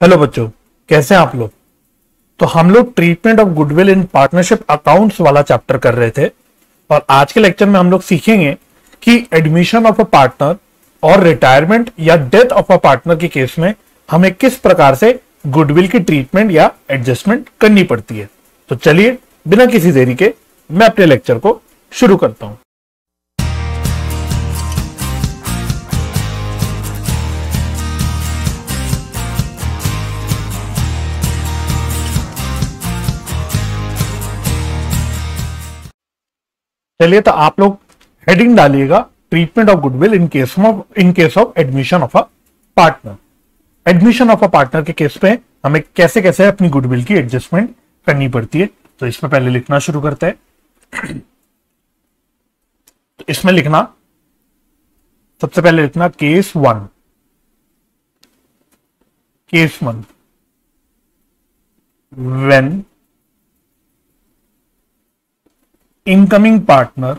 Hello बच्चों, कैसे हैं आप लोग। तो हम लोग treatment of goodwill in partnership accounts वाला चैप्टर कर रहे थे और आज के लेक्चर में हम लोग सीखेंगे कि एडमिशन ऑफ अ पार्टनर और रिटायरमेंट या डेथ ऑफ अ पार्टनर के केस में हमें किस प्रकार से गुडविल की ट्रीटमेंट या एडजस्टमेंट करनी पड़ती है। तो चलिए बिना किसी देरी के मैं अपने लेक्चर को शुरू करता हूं। चलिए, तो आप लोग हेडिंग डालिएगा treatment of goodwill in case of admission of a partner. Admission of a partner के केस में हमें कैसे कैसे अपनी गुडविल की एडजस्टमेंट करनी पड़ती है। तो इसमें पहले लिखना शुरू करते हैं। तो इसमें लिखना, सबसे पहले लिखना case one. When incoming partner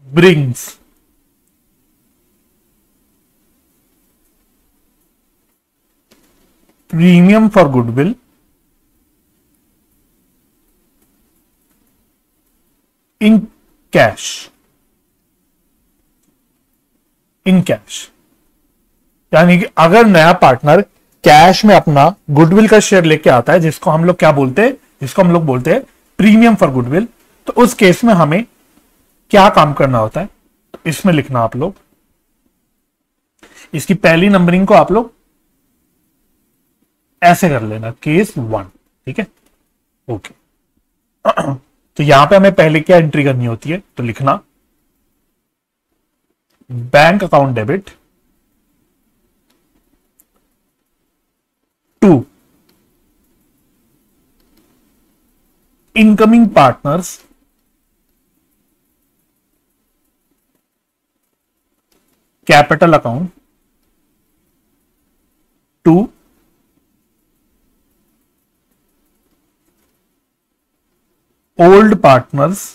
brings premium for goodwill in cash यानी कि अगर नया पार्टनर कैश में अपना गुडविल का शेयर लेके आता है, जिसको हम लोग क्या बोलते हैं, जिसको हम लोग बोलते हैं प्रीमियम फॉर गुडविल, तो उस केस में हमें क्या काम करना होता है। तो इसमें लिखना आप लोग, इसकी पहली नंबरिंग को आप लोग ऐसे कर लेना, केस वन। ठीक है, ओके। तो यहां पे हमें पहले क्या एंट्री करनी होती है, तो लिखना bank account debit to incoming partners capital account to old partners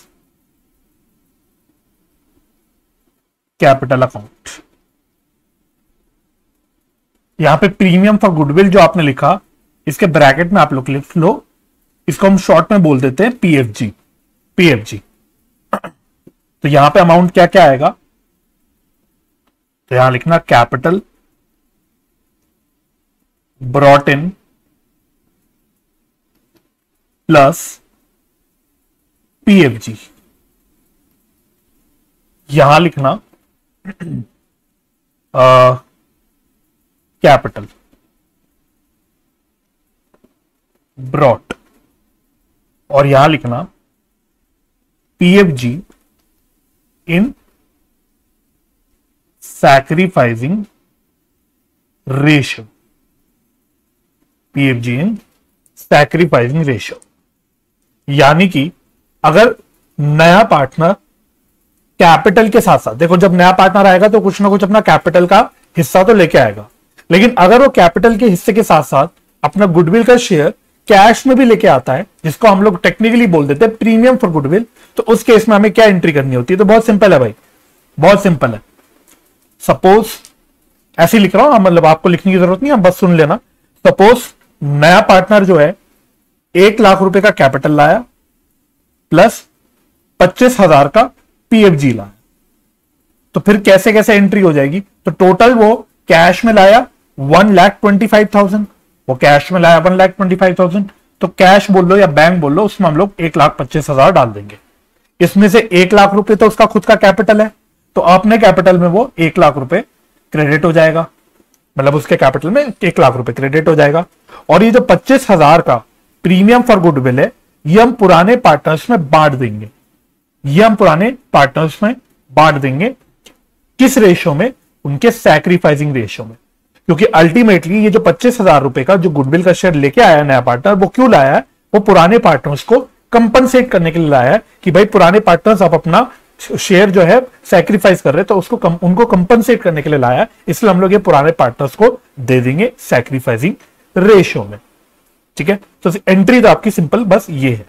capital account। यहां पे प्रीमियम फॉर गुडविल जो आपने लिखा, इसके ब्रैकेट में आप लोग लिख लो, इसको हम शॉर्ट में बोल देते हैं पीएफजी। तो यहां पे अमाउंट क्या क्या आएगा, तो यहां लिखना capital brought in plus PFG. यहां लिखना कैपिटल ब्रॉट और यहां लिखना पीएफजी इन सैक्रिफाइसिंग रेशियो। पीएफजी इन सैक्रिफाइसिंग रेशियो यानी कि अगर नया पार्टनर कैपिटल के साथ साथ, देखो जब नया पार्टनर आएगा तो कुछ ना कुछ अपना कैपिटल का हिस्सा तो लेके आएगा, लेकिन अगर वो कैपिटल के हिस्से के साथ साथ अपना गुडविल का शेयर कैश में भी लेके आता है, जिसको हम लोग टेक्निकली बोल देते हैं प्रीमियम फॉर गुडविल, तो उस केस में हमें क्या एंट्री करनी होती है। तो बहुत सिंपल है भाई, बहुत सिंपल है। सपोज ऐसे लिख रहा हूं, मतलब आपको लिखने की जरूरत नहीं है, बस सुन लेना। सपोज नया पार्टनर जो है 1,00,000 रुपए का कैपिटल लाया प्लस 25,000 का पीएफजी लाया, तो फिर कैसे कैसे एंट्री हो जाएगी। तो टोटल वो कैश में लाया 1,25,000, वो कैश में लाया 1,25,000, तो कैश बोल लो या बैंक बोल लो, उसमें हम लोग 1,25,000 डाल देंगे। इसमें से 1,00,000 रुपए तो उसका खुद का कैपिटल है, तो अपने कैपिटल में वो 1,00,000 रुपए क्रेडिट हो जाएगा, मतलब उसके कैपिटल में 1,00,000 रुपए क्रेडिट हो जाएगा। और ये जो 25,000 का प्रीमियम फॉर गुडविल है, ये हम पुराने पार्टनर्स में बांट देंगे। किस रेशियो में, उनके सैक्रिफाइसिंग रेशियो में। क्योंकि अल्टीमेटली ये जो 25,000 रुपए का जो गुडविल का शेयर लेके आया है नया पार्टनर, वो क्यों लाया है, वो पुराने पार्टनर्स को कंपनसेट करने के लिए लाया है कि भाई पुराने पार्टनर्स आप अपना शेयर जो है सैक्रिफाइस कर रहे हैं, तो उसको उनको कंपनसेट करने के लिए लाया है। इसलिए हम लोग ये पुराने पार्टनर्स को दे देंगे सैक्रिफाइसिंग रेशियो में। ठीक है, तो एंट्री तो आपकी सिंपल बस ये है।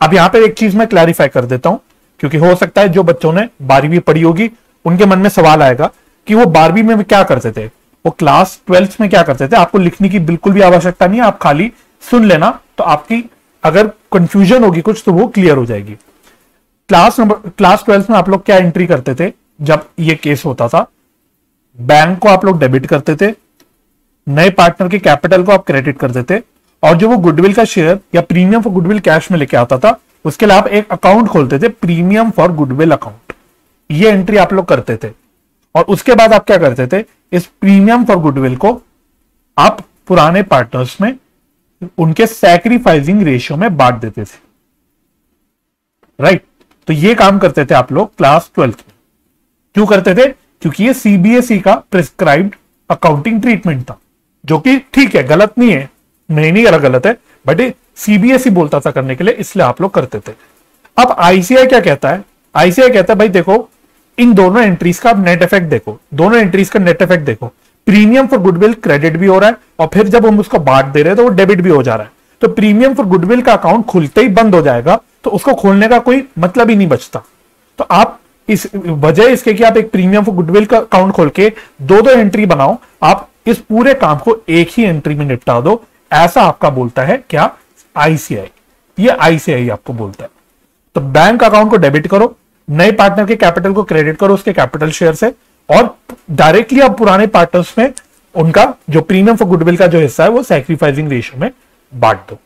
अब यहां पर एक चीज मैं क्लैरिफाई कर देता हूं, क्योंकि हो सकता है जो बच्चों ने 12वीं पढ़ी होगी उनके मन में सवाल आएगा कि वो 12वीं में क्या करते थे, वो क्लास 12th में क्या करते थे। आपको लिखने की बिल्कुल भी आवश्यकता नहीं है, आप खाली सुन लेना, तो आपकी अगर कंफ्यूजन होगी कुछ तो वो क्लियर हो जाएगी। क्लास 12th में आप लोग क्या एंट्री करते थे जब ये केस होता था? बैंक को आप लोग डेबिट करते थे, नए पार्टनर के कैपिटल को आप क्रेडिट करते थे, और जो वो गुडविल का शेयर या प्रीमियम फॉर गुडविल कैश में लेके आता था, उसके लिए आप एक अकाउंट खोलते थे, प्रीमियम फॉर गुडविल अकाउंट। ये एंट्री आप लोग करते थे, और उसके बाद आप क्या करते थे, इस प्रीमियम फॉर गुडविल को आप पुराने पार्टनर्स में उनके सैक्रिफाइसिंग रेशियो में बांट देते थे, राइट। तो ये काम करते थे आप लोग क्लास 12th में। क्यों करते थे? क्योंकि ये सीबीएसई का प्रिस्क्राइब्ड अकाउंटिंग ट्रीटमेंट था, जो कि ठीक है, गलत नहीं है, नहीं गलत है, बट सीबीएसई बोलता था करने के लिए, इसलिए आप लोग करते थे। अब आईसीआई क्या कहता है? आईसीआई कहता है भाई देखो, इन दोनों एंट्रीज का नेट इफेक्ट देखो, दोनों एंट्रीज का नेट इफेक्ट देखो। प्रीमियम फॉर गुडविल क्रेडिट भी हो रहा है, और फिर जब हम उसको बांट दे रहे हैं तो वो डेबिट भी हो जा रहा है। तो प्रीमियम फॉर गुडविल का अकाउंट खुलते ही बंद हो जाएगा, तो उसको खोलने का कोई मतलब ही नहीं बचता। तो आप इस वजह इसके कि आप एक प्रीमियम फॉर गुडविल का अकाउंट खोल के दो एंट्री बनाओ, आप इस पूरे काम को एक ही एंट्री में निपटा दो, ऐसा आपका बोलता है क्या? आईसीआई। ये आईसीआई आपको बोलता है। तो बैंक अकाउंट को डेबिट करो, नए पार्टनर के कैपिटल को क्रेडिट करो उसके कैपिटल शेयर से, और डायरेक्टली आप पुराने पार्टनर्स में उनका जो प्रीमियम फॉर गुडविल का जो हिस्सा है वो सैक्रिफाइसिंग रेशियो में बांट दो।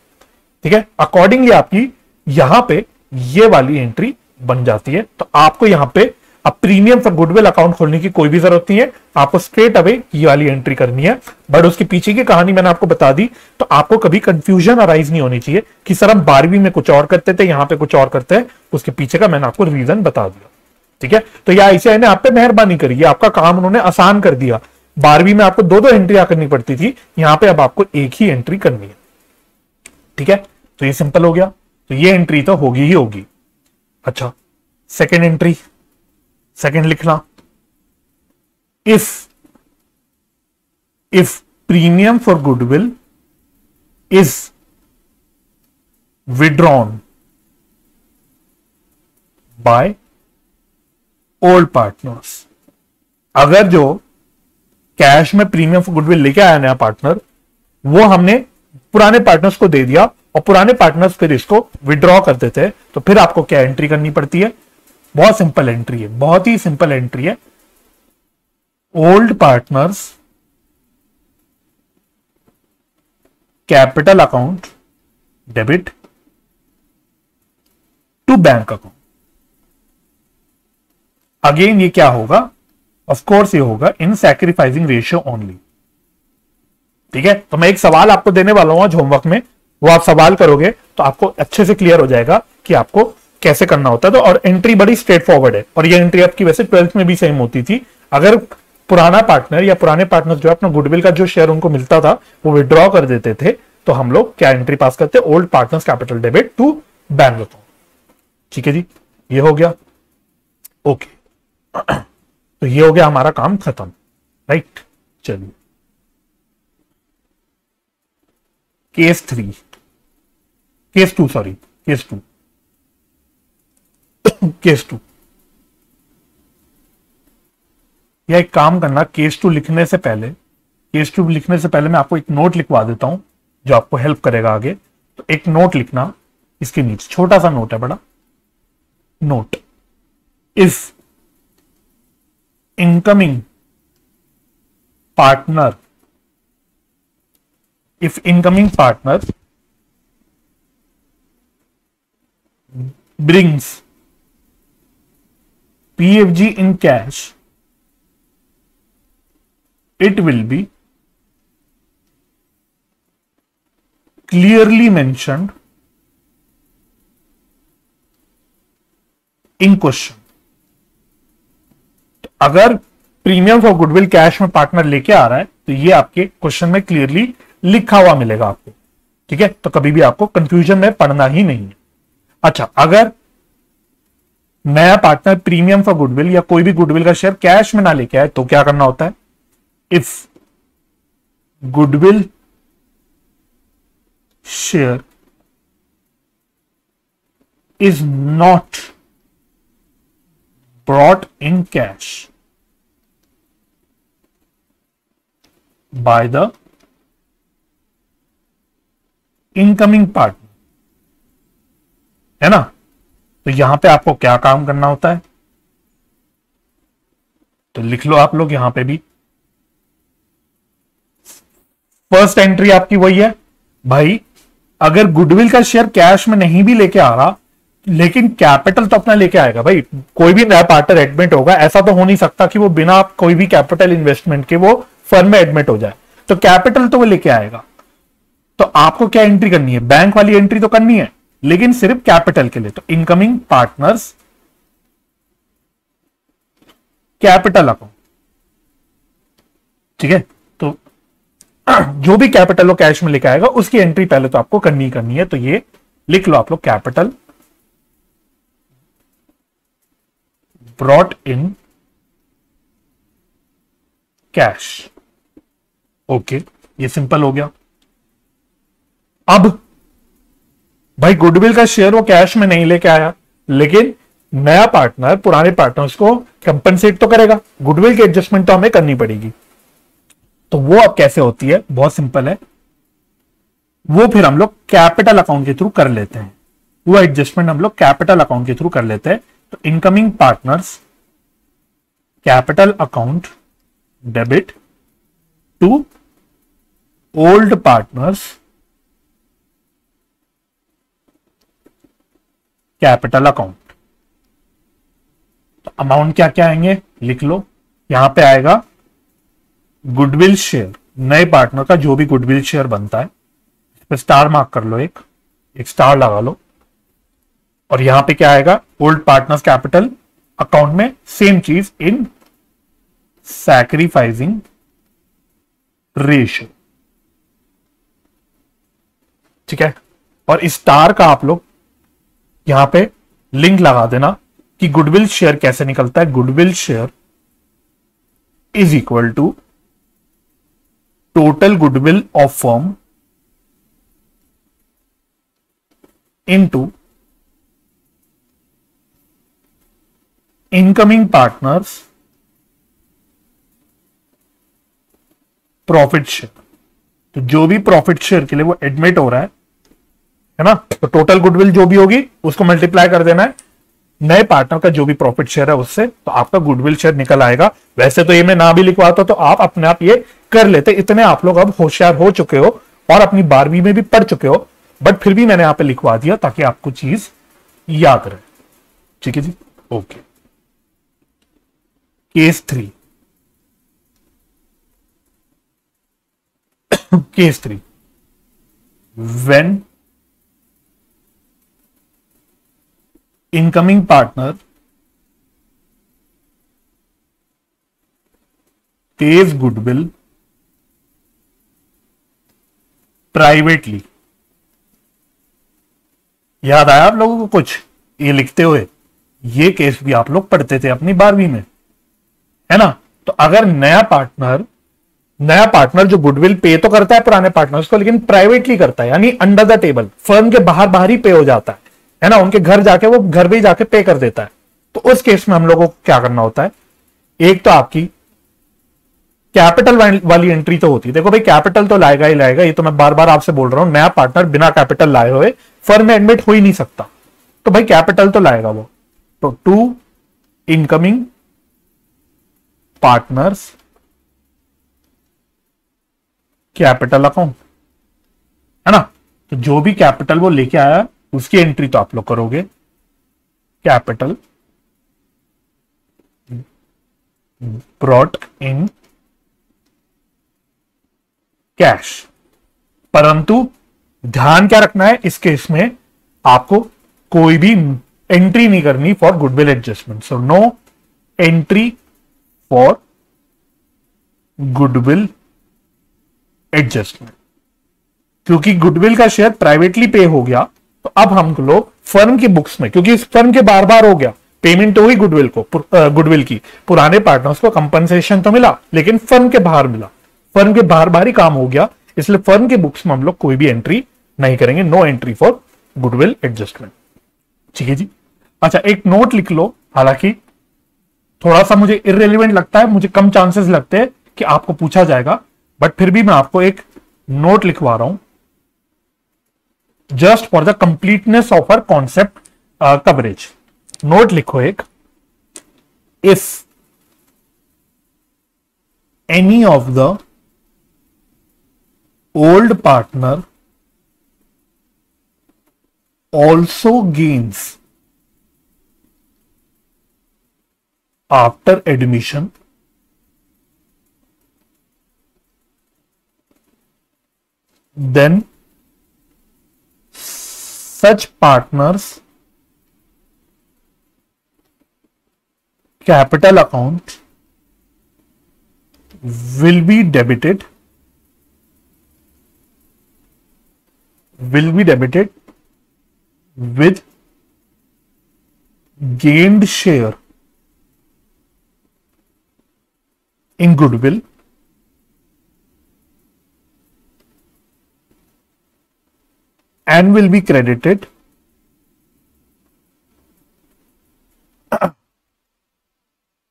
ठीक है, अकॉर्डिंगली आपकी यहां पे ये वाली एंट्री बन जाती है। तो आपको यहां पे अब प्रीमियम फॉर गुडविल अकाउंट खोलने की कोई भी जरूरत नहीं है, आपको स्ट्रेट अवे ये वाली एंट्री करनी है। बट उसके पीछे की कहानी मैंने आपको बता दी, तो आपको कभी कंफ्यूजन अराइज नहीं होनी चाहिए कि सर हम 12वीं में कुछ और करते थे, यहां पे कुछ और करते हैं। उसके पीछे का मैंने आपको रीजन बता दिया। ठीक है, तो यह आईसीआई ने आप पे मेहरबानी करी है, आपका काम उन्होंने आसान कर दिया। 12वीं में आपको दो एंट्री करनी पड़ती थी, यहां पे अब आपको एक ही एंट्री करनी है। ठीक है, तो ये सिंपल हो गया। तो ये एंट्री तो होगी ही होगी। अच्छा, सेकेंड एंट्री, सेकेंड लिखना, if premium for goodwill is withdrawn by old partners. अगर जो कैश में प्रीमियम फॉर गुडविल लेके आया नया पार्टनर, वो हमने पुराने पार्टनर्स को दे दिया, और पुराने पार्टनर्स फिर इसको विड्रॉ कर देते हैं, तो फिर आपको क्या एंट्री करनी पड़ती है? बहुत सिंपल एंट्री है, बहुत ही सिंपल एंट्री है। Old partners capital account debit to bank account. Again ये क्या होगा? ऑफ कोर्स ये होगा इन सैक्रिफाइसिंग रेशियो ओनली। ठीक है, तो मैं एक सवाल आपको देने वाला हूं आज होमवर्क में, वो आप सवाल करोगे तो आपको अच्छे से क्लियर हो जाएगा कि आपको कैसे करना होता है। तो और एंट्री बड़ी स्ट्रेट फॉरवर्ड है, और ये एंट्री आपकी वैसे 12th में भी सेम होती थी। अगर पुराना पार्टनर या पुराने पार्टनर जो है अपना गुडविल का जो शेयर उनको मिलता था वो विड्रॉ कर देते थे, तो हम लोग क्या एंट्री पास करते? Old partners capital debit to bank account. ठीक है जी, ये हो गया। ओके, तो ये हो गया हमारा काम खत्म, राइट। चलिए case 3, case 2, sorry case 2 case 2। या एक काम करना, केस 2 लिखने से पहले मैं आपको एक नोट लिखवा देता हूं जो आपको हेल्प करेगा आगे। तो एक नोट लिखना इसके नीचे, छोटा सा नोट है, बड़ा note. If incoming partner brings PFG in cash, it will be clearly mentioned in question। अगर प्रीमियम फॉर गुडविल कैश में पार्टनर लेके आ रहा है तो ये आपके क्वेश्चन में क्लियरली लिखा हुआ मिलेगा आपको। ठीक है, तो कभी भी आपको कंफ्यूजन में पड़ना ही नहीं है। अच्छा, अगर नया पार्टनर प्रीमियम फॉर गुडविल या कोई भी गुडविल का शेयर कैश में ना लेके आए तो क्या करना होता है? If goodwill share is not brought in cash, by the incoming partner, है ना। तो यहां पे आपको क्या काम करना होता है, तो लिख लो आप लोग यहां पे भी। फर्स्ट एंट्री आपकी वही है भाई, अगर गुडविल का शेयर कैश में नहीं भी लेके आ रहा, लेकिन कैपिटल तो अपना लेके आएगा भाई। कोई भी नया पार्टनर एडमिट होगा, ऐसा तो हो नहीं सकता कि वो बिना कोई भी कैपिटल इन्वेस्टमेंट के वो फर्म में एडमिट हो जाए, तो कैपिटल तो वो लेके आएगा। तो आपको क्या एंट्री करनी है, बैंक वाली एंट्री तो करनी है, लेकिन सिर्फ कैपिटल के लिए। तो इनकमिंग पार्टनर्स कैपिटल अकाउंट, ठीक है। तो जो भी कैपिटल वो कैश में लेके आएगा उसकी एंट्री पहले तो आपको करनी है। तो ये लिख लो आप लोग, capital brought in cash. Okay, ये सिंपल हो गया। अब भाई गुडविल का शेयर वो कैश में नहीं लेके आया, लेकिन नया पार्टनर पुराने पार्टनर्स को कंपनसेट तो करेगा, गुडविल की एडजस्टमेंट तो हमें करनी पड़ेगी। तो वो अब कैसे होती है, बहुत सिंपल है, वो फिर हम लोग कैपिटल अकाउंट के थ्रू कर लेते हैं। वो एडजस्टमेंट हम लोग कैपिटल अकाउंट के थ्रू कर लेते हैं। तो incoming partners capital account debit to old partners capital account. तो अमाउंट क्या क्या आएंगे लिख लो, यहां पे आएगा गुडविल शेयर, नए पार्टनर का जो भी गुडविल शेयर बनता है, इस पे स्टार मार्क कर लो, एक स्टार लगा लो। और यहां पे क्या आएगा, ओल्ड पार्टनर्स कैपिटल अकाउंट में सेम चीज इन सैक्रिफाइसिंग रेशियो, ठीक है। और इस स्टार का आप लोग यहां पे लिंक लगा देना कि गुडविल शेयर कैसे निकलता है। Goodwill share is equal to total goodwill of firm into incoming partners profit share. तो जो भी प्रॉफिट शेयर के लिए वो एडमिट हो रहा है ना, तो टोटल गुडविल जो भी होगी उसको मल्टीप्लाई कर देना है नए पार्टनर का जो भी प्रॉफिट शेयर है उससे, तो आपका गुडविल शेयर निकल आएगा। वैसे तो ये मैं ना भी लिखवाता तो आप अपने आप ये कर लेते, इतने आप लोग अब होशियार हो चुके हो और अपनी 12वीं में भी पढ़ चुके हो, बट फिर भी मैंने यहां पे लिखवा दिया ताकि आपको चीज याद रहे, ठीक है जी। Okay, case 3, case 3, when incoming partner pays goodwill privately। याद आया आप लोगों को कुछ ये लिखते हुए, ये केस भी आप लोग पढ़ते थे अपनी 12वीं में, है ना। तो अगर नया पार्टनर जो गुडविल पे तो करता है पुराने पार्टनर्स को, लेकिन प्राइवेटली करता है, यानी अंडर द टेबल, फर्म के बाहर ही पे हो जाता है ना, उनके घर जाके वो घर भी जाके पे कर देता है। तो उस केस में हम लोगों को क्या करना होता है, एक तो आपकी कैपिटल वाली एंट्री तो होती है। देखो भाई कैपिटल तो लाएगा ही लाएगा, ये तो मैं बार बार आपसे बोल रहा हूं, नया पार्टनर बिना कैपिटल लाए हुए फर्म में एडमिट हो ही नहीं सकता, तो भाई कैपिटल तो लाएगा वो। तो to incoming partners capital account, है ना। तो जो भी कैपिटल वो लेके आया उसकी एंट्री तो आप लोग करोगे कैपिटल ब्रॉट इन कैश। परंतु ध्यान क्या रखना है, इस केस में आपको कोई भी एंट्री नहीं करनी for goodwill adjustment. So no entry for goodwill adjustment, क्योंकि गुडविल का शेयर प्राइवेटली पे हो गया। तो अब हम लोग फर्म की बुक्स में, क्योंकि इस फर्म के बार बार हो गया पेमेंट तो हुई गुडविल की, पुराने पार्टनर्स को कंपनसेशन तो मिला लेकिन फर्म के बाहर मिला, फर्म के बाहर ही काम हो गया, इसलिए फर्म के बुक्स में हम लोग कोई भी एंट्री नहीं करेंगे। No entry for goodwill adjustment, ठीक है जी। अच्छा, एक नोट लिख लो, हालांकि थोड़ा सा मुझे इररिलेवेंट लगता है, मुझे कम चांसेस लगते हैं कि आपको पूछा जाएगा, बट फिर भी मैं आपको एक नोट लिखवा रहा हूं just for the completeness of our concept coverage. Note लिखो एक, if any of the old partner also gains after admission, then such partners capital account will be debited with gained share in goodwill and will be credited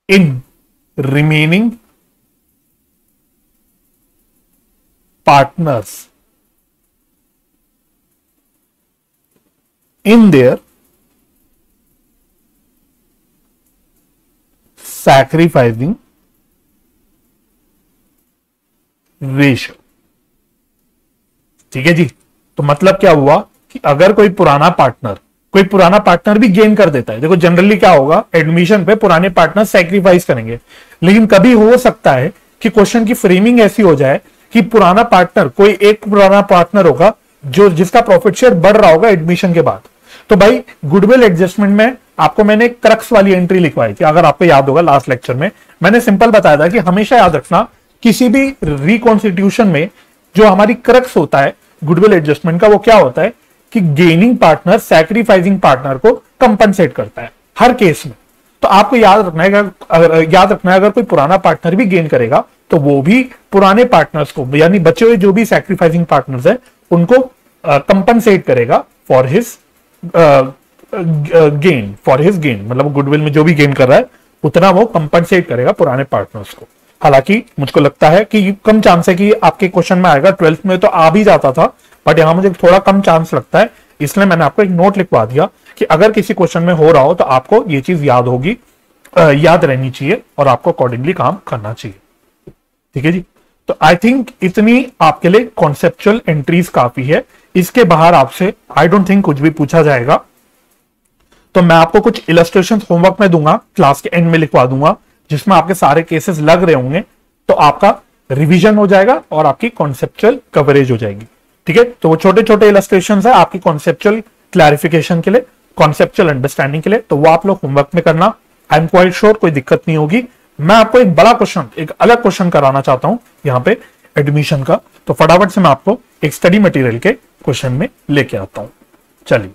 in remaining partners in their sacrificing ratio. ठीक है जी। तो मतलब क्या हुआ कि अगर कोई पुराना पार्टनर भी गेन कर देता है, देखो जनरली क्या होगा, एडमिशन पे पुराने पार्टनर सैक्रिफाइस करेंगे, लेकिन कभी हो सकता है कि क्वेश्चन की फ्रेमिंग ऐसी हो जाए कि पुराना पार्टनर, कोई एक पुराना पार्टनर होगा जो जिसका प्रॉफिट शेयर बढ़ रहा होगा एडमिशन के बाद। तो भाई गुडविल एडजस्टमेंट में आपको मैंने क्रक्स वाली एंट्री लिखवाई थी, अगर आपको याद होगा लास्ट लेक्चर में मैंने सिंपल बताया था कि हमेशा याद रखना किसी भी रिकॉन्स्टिट्यूशन में जो हमारी क्रक्स होता है गुडविल एडजस्टमेंट का, वो क्या होता है कि गेनिंग पार्टनर सैक्रिफाइसिंग पार्टनर को कंपनसेट करता है हर केस में। तो आपको याद रखना है अगर कोई पुराना पार्टनर भी गेन करेगा तो वो भी पुराने पार्टनर्स को, यानी बचे हुए जो भी सैक्रिफाइसिंग पार्टनर्स है उनको कंपनसेट करेगा फॉर हिज गेन, मतलब गुडविल में जो भी गेन कर रहा है उतना वो कंपनसेट करेगा पुराने पार्टनर्स को। हालांकि मुझको लगता है कि कम चांस है कि आपके क्वेश्चन में आएगा, 12th में तो आ भी जाता था, बट यहां मुझे थोड़ा कम चांस लगता है, इसलिए मैंने आपको एक नोट लिखवा दिया कि अगर किसी क्वेश्चन में हो रहा हो तो आपको ये चीज याद रहनी चाहिए और आपको अकॉर्डिंगली काम करना चाहिए। ठीक है जी। तो आई थिंक इतनी आपके लिए कॉन्सेप्चुअल एंट्रीज काफी है, इसके बाहर आपसे आई डोंट थिंक कुछ भी पूछा जाएगा। तो मैं आपको कुछ इलस्ट्रेशन होमवर्क में दूंगा, क्लास के एंड में लिखवा दूंगा, जिसमें आपके सारे केसेस लग रहे होंगे, तो आपका रिवीजन हो जाएगा और आपकी कॉन्सेप्चुअल कवरेज हो जाएगी। ठीक है। तो वो छोटे छोटे इलस्ट्रेशंस है आपकी कॉन्सेप्चुअल क्लैरिफिकेशन के लिए, कॉन्सेप्चुअल अंडरस्टैंडिंग के लिए, तो वो आप लोग होमवर्क में करना। आई एम क्वाइट श्योर कोई दिक्कत नहीं होगी। मैं आपको एक बड़ा क्वेश्चन, एक अलग क्वेश्चन कराना चाहता हूं यहाँ पे एडमिशन का, तो फटाफट से मैं आपको एक स्टडी मटेरियल के क्वेश्चन में लेके आता हूं। चलिए,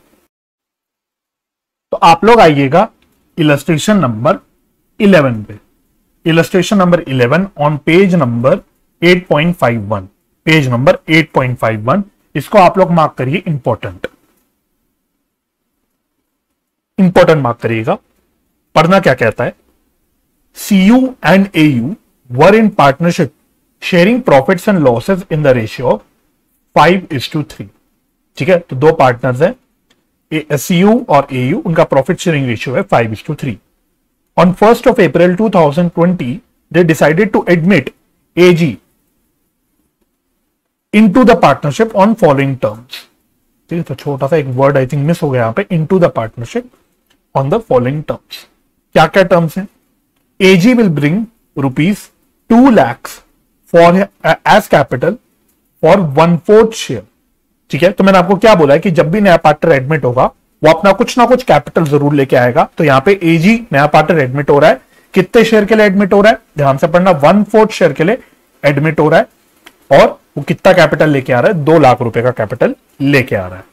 तो आप लोग आइएगा इलस्ट्रेशन नंबर 11 पे। Illustration number 11 on page number 8.51, page number 8.51, इसको आप लोग मार्क करिए इंपॉर्टेंट मार्क करिएगा। पढ़ना क्या कहता है, CU and AU were in partnership sharing profits and losses in the ratio of 5:3। ठीक है। तो दो पार्टनर्स हैं, CU और AU, उनका प्रॉफिट शेयरिंग रेशियो है 5:3। On 1st of April 2020, they decided to admit AG into the partnership on following terms। ठीक है। तो छोटा सा एक वर्ड आई थिंक मिस हो गया यहां पे, into the partnership on the following terms। क्या क्या टर्म्स हैं? AG will bring ₹2 lakhs for as capital for 1/4 share. ठीक है। तो मैंने आपको क्या बोला है कि जब भी नया पार्टनर एडमिट होगा वो अपना कुछ ना कुछ कैपिटल जरूर लेके आएगा। तो यहां पे AG नया पार्टनर एडमिट हो रहा है, कितने शेयर के लिए एडमिट हो रहा है, ध्यान से पढ़ना, 1/4 शेयर के लिए एडमिट हो रहा है, और वो कितना कैपिटल लेके आ रहा है, 2 लाख रुपए का कैपिटल लेके आ रहा है।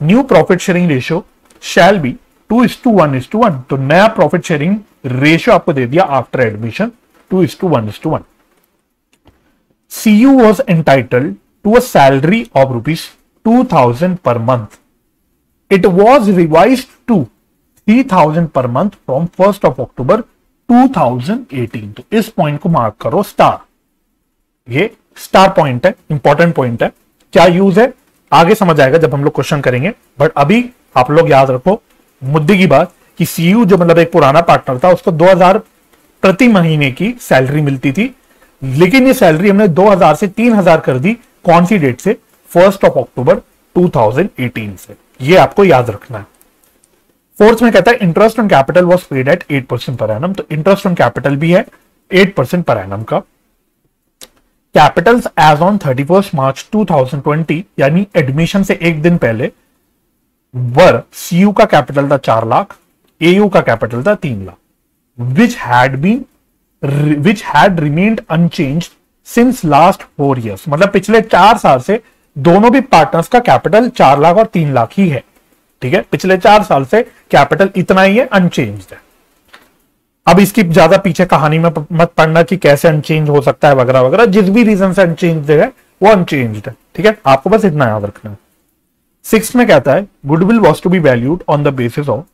New profit sharing ratio shall be 2:1:1। तो नया प्रॉफिट शेयरिंग रेशियो आपको दे दिया after admission 2:1:1। CU was entitled to a salary of ₹2,000 per month. It was revised to 3,000 per month from 1st of October 2018। तो इस पॉइंट को mark करो star, ये star point है, इंपॉर्टेंट पॉइंट है। क्या यूज है आगे समझ आएगा जब हम लोग क्वेश्चन करेंगे, बट अभी आप लोग याद रखो मुद्दे की बात कि सीयू जो मतलब एक पुराना पार्टनर था उसको 2000 प्रति महीने की सैलरी मिलती थी, लेकिन ये सैलरी हमने 2000 से 3000 कर दी। कौन सी डेट से? 1 अक्टूबर 2018 से। ये आपको याद रखना है। फोर्थ में कहता है interest on capital was paid at 8% per annum, तो इंटरेस्ट ऑन कैपिटल भी है 8% पर एनम का। कैपिटल्स एज ऑन 31 मार्च 2020 यानी एडमिशन से एक दिन पहले वर सीयू का कैपिटल था 4 लाख, एयू का कैपिटल था 3 lakh, which had remained unchanged since last 4 years। मतलब पिछले 4 साल से दोनों भी पार्टनर्स का कैपिटल 4 लाख और 3 लाख ही है। ठीक है, पिछले 4 साल से कैपिटल इतना ही है, अनचेंज्ड है। अब इसकी ज्यादा पीछे कहानी में मत पढ़ना कि कैसे अनचेंज हो सकता है वगैरह वगैरह, जिस भी रीजन से अनचेंज है वो अनचेंज्ड है। ठीक है, आपको बस इतना याद रखना है। 6 में कहता है goodwill was to be valued on the basis of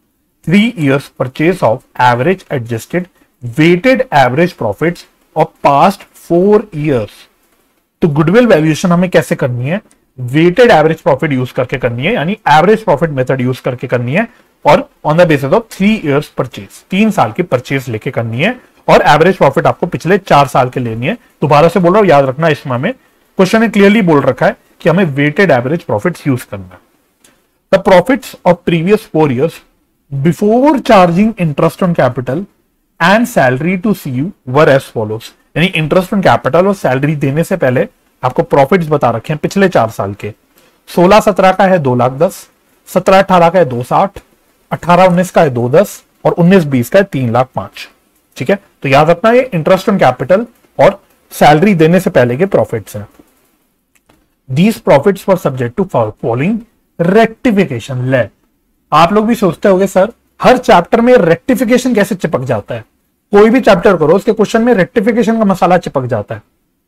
3 years purchase of average adjusted weighted average profits of past 4 years। तो गुडविल वैल्यूएशन हमें कैसे करनी है? वेटेड एवरेज प्रॉफिट यूज करके करनी है, यानी एवरेज प्रॉफिट मेथड यूज करके करनी है, और on the basis of 3 years purchase, 3 साल की परचेज लेके करनी है, और एवरेज प्रॉफिट आपको पिछले 4 साल के लेनी है। दोबारा से बोल रहा हूं, याद रखना, इसमें हमें क्वेश्चन ने क्लियरली बोल रखा है कि हमें वेटेड एवरेज प्रॉफिट यूज करना है। The profits of previous 4 years before charging interest on capital and salary to CU were as follows, यानी इंटरेस्ट ऑन कैपिटल और सैलरी देने से पहले आपको प्रॉफिट्स बता रखे हैं पिछले 4 साल के। 16-17 का है 2,10,000, 17-18 का है 2,60,000, 18-19 का है 2,10,000 और 19-20 का है 3,05,000। ठीक है, तो याद रखना ये इंटरेस्ट ऑन कैपिटल और सैलरी देने से पहले के प्रॉफिट्स हैं। These profits were subject to following rectification. ले आप लोग भी सोचते होंगे सर हर चैप्टर में रेक्टिफिकेशन कैसे चिपक जाता है? कोई भी चैप्टर करो उसके क्वेश्चन में रेक्टिफिकेशन का मसाला चिपक जाता है,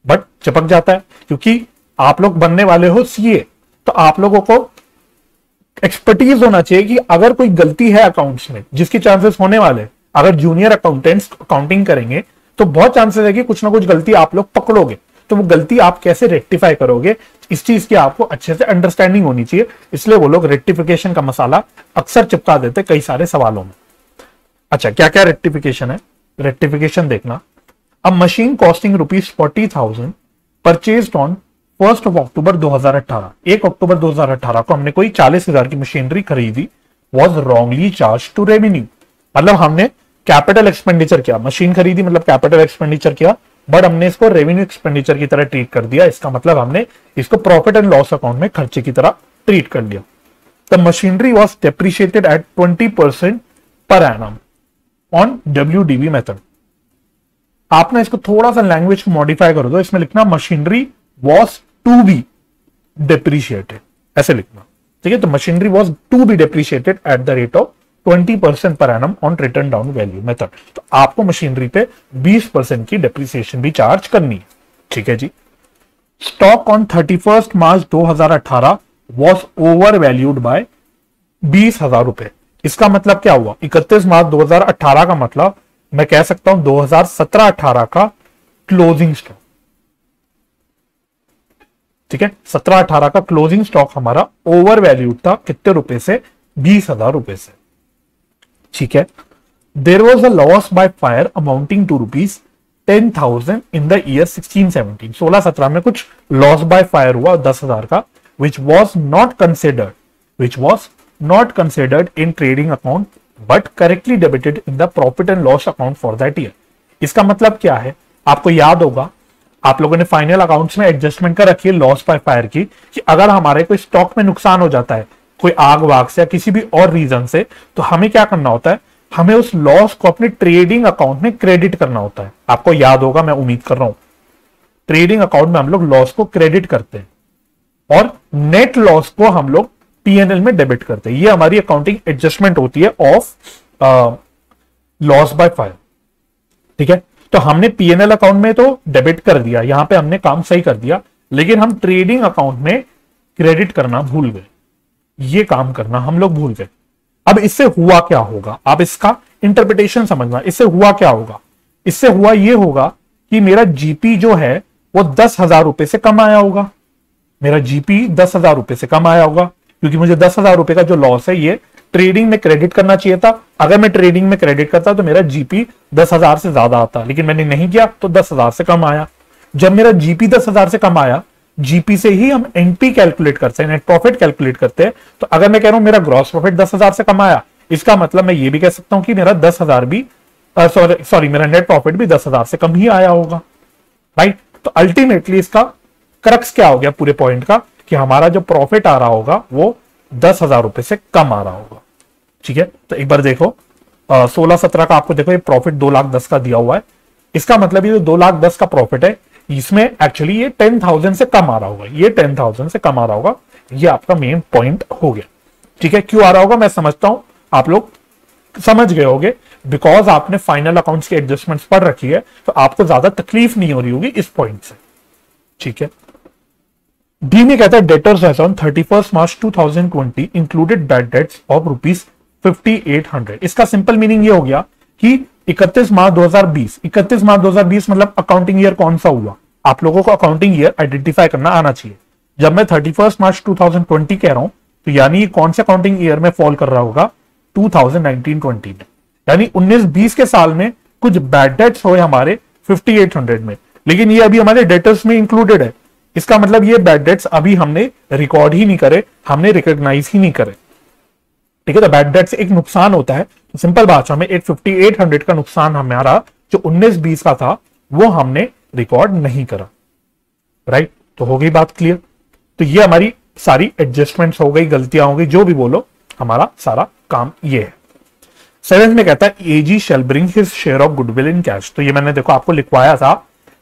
बट चिपक जाता है क्योंकि आप लोग बनने वाले हो सीए, तो आप लोगों को एक्सपर्टीज होना चाहिए कि अगर कोई गलती है अकाउंट्स में, जिसकी चांसेस होने वाले, अगर जूनियर अकाउंटेंट्स अकाउंटिंग करेंगे तो बहुत चांसेस है कि कुछ ना कुछ गलती आप लोग पकड़ोगे, तो वो गलती आप कैसे रेक्टिफाई करोगे, इस चीज की आपको अच्छे से अंडरस्टैंडिंग होनी चाहिए। इसलिए वो लोग रेक्टिफिकेशन का मसाला अक्सर चिपका देते कई सारे सवालों में। अच्छा, क्या क्या रेक्टिफिकेशन है? रेक्टिफिकेशन देखना। अब मशीन कॉस्टिंग ₹40,000 परचेज्ड ऑन 1 अक्टूबर 2018, 1 अक्टूबर 2018 को हमने कोई 40,000 की मशीनरी खरीदी, was wrongly charge to revenue. मतलब हमने कैपिटल एक्सपेंडिचर किया, मशीन खरीदी मतलब कैपिटल एक्सपेंडिचर किया, बट हमने इसको रेवेन्यू एक्सपेंडिचर की तरह ट्रीट कर दिया। इसका मतलब हमने इसको प्रॉफिट एंड लॉस अकाउंट में खर्चे की तरह ट्रीट कर लिया। The machinery was depreciated at 20% per annum on WDV method. आपने इसको थोड़ा सा लैंग्वेज को मॉडिफाई कर दो, इसमें लिखना machinery was to be depreciated, ऐसे लिखना। ठीक है, तो machinery was to be depreciated at the rate of 20% per annum on written down value method. तो आपको मशीनरी पे 20% की डेप्रिसिएशन भी चार्ज करनी है। ठीक है जी। Stock on 31 March 2018 was over valued by 20,000 रुपए। इसका मतलब क्या हुआ? 31 मार्च 2018 का मतलब मैं कह सकता हूं 2017-18 का क्लोजिंग स्टॉक। ठीक है, 17-18 का क्लोजिंग स्टॉक हमारा ओवर वैल्यूड था कितने रुपए से? 20,000 रुपए से। ठीक है, there was a loss by fire amounting to ₹10,000 in the year 16-17। 16-17 में कुछ लॉस बाय फायर हुआ 10,000 का, which was not considered in trading account but correctly debited in the profit and loss account for that year. इसका मतलब क्या है? आपको याद होगा आप लोगों ने फाइनल अकाउंट्स में एडजस्टमेंट कर रखी है लॉस बाय फायर की, कि अगर हमारे कोई स्टॉक में नुकसान हो जाता है कोई आग वाग से या किसी भी और रीजन से, तो हमें क्या करना होता है? हमें उस लॉस को अपने ट्रेडिंग अकाउंट में क्रेडिट करना होता है। आपको याद होगा, मैं उम्मीद कर रहा हूं, ट्रेडिंग अकाउंट में हम लोग लॉस को क्रेडिट करते हैं और नेट लॉस को हम लोग P&L में डेबिट करते हैं। ये हमारी अकाउंटिंग एडजस्टमेंट होती है ऑफ लॉस बाय फायर। ठीक है, तो हमने P&L अकाउंट में तो डेबिट कर दिया, यहां पे हमने काम सही कर दिया, लेकिन हम ट्रेडिंग अकाउंट में क्रेडिट करना भूल गए। ये काम करना हम लोग भूल गए। अब इससे हुआ क्या होगा? आप इसका इंटरप्रिटेशन समझना। इससे हुआ क्या होगा? इससे हुआ ये होगा कि मेरा जीपी जो है वो 10,000 रुपए से कम आया होगा। मेरा जीपी 10,000 रुपए से कम आया होगा, क्योंकि मुझे 10,000 रुपए का जो लॉस है ये ट्रेडिंग में क्रेडिट करना चाहिए था। अगर मैं ट्रेडिंग में क्रेडिट करता तो मेरा जीपी 10,000 से ज्यादा आता, लेकिन मैंने नहीं किया तो 10,000 से कम आया। जब मेरा जीपी 10,000 से कम आया, जीपी से ही हम एनपी कैलकुलेट करते हैं, नेट प्रॉफिट कैलकुलेट करते हैं। तो अगर मैं कह रहा हूं मेरा ग्रॉस प्रॉफिट 10,000 से कम आया, इसका मतलब मैं ये भी कह सकता हूं कि मेरा 10,000 भी मेरा नेट प्रॉफिट भी 10,000 से कम ही आया होगा, राइट। तो अल्टीमेटली इसका क्रक्स क्या हो गया पूरे पॉइंट का, कि हमारा जो प्रॉफिट आ रहा होगा वो 10,000 रुपए से कम आ रहा होगा। ठीक है, तो एक बार देखो 16-17 का आपको देखो ये प्रॉफिट 2,10,000 का दिया हुआ है। इसका मतलब ये जो 2,10,000 का प्रॉफिट है, इसमें एक्चुअली ये 10,000 से कम आ रहा होगा, ये 10,000 से कम आ रहा होगा। ये आपका मेन पॉइंट हो गया। ठीक है, क्यों आ रहा होगा मैं समझता हूं, आप लोग समझ गए होगे, बिकॉज आपने फाइनल अकाउंट्स की एडजस्टमेंट्स पढ़ रखी है, तो आपको ज्यादा तकलीफ नहीं हो रही होगी इस पॉइंट से। ठीक है, डी में कहता है debtors as on 31 March 2020 included bad debts of ₹5,800। इसका सिंपल मीनिंग ये हो गया कि 31 मार्च 2020 मतलब अकाउंटिंग ईयर कौन सा हुआ। आप लोगों को अकाउंटिंग ईयर आइडेंटिफाई करना आना चाहिए। जब मैं 31 मार्च 2020 कह रहा हूं, तो यानी कौन से अकाउंटिंग ईयर में फॉल कर रहा होगा, 2019-20 में। यानी 19-20 के साल में कुछ बैड डेट्स हुए हमारे 5,800 में, लेकिन ये अभी हमारे डेटर्स में इंक्लूडेड है। इसका मतलब ये बैड डेट्स अभी हमने रिकॉर्ड ही नहीं करे, हमने रिकॉग्नाइज ही नहीं करे। ठीक है, तो बैड डेट्स एक नुकसान होता है। तो सिंपल भाषा में एक 5,800 का नुकसान हमारा जो 19-20 का था वो हमने रिकॉर्ड नहीं करा, राइट। तो हो गई बात क्लियर। तो ये हमारी सारी एडजस्टमेंट्स हो गई, गलतियां हो गई, जो भी बोलो, हमारा सारा काम ये है। 7th में कहता है AG shall bring his share of goodwill in cash. तो ये मैंने देखो आपको लिखवाया था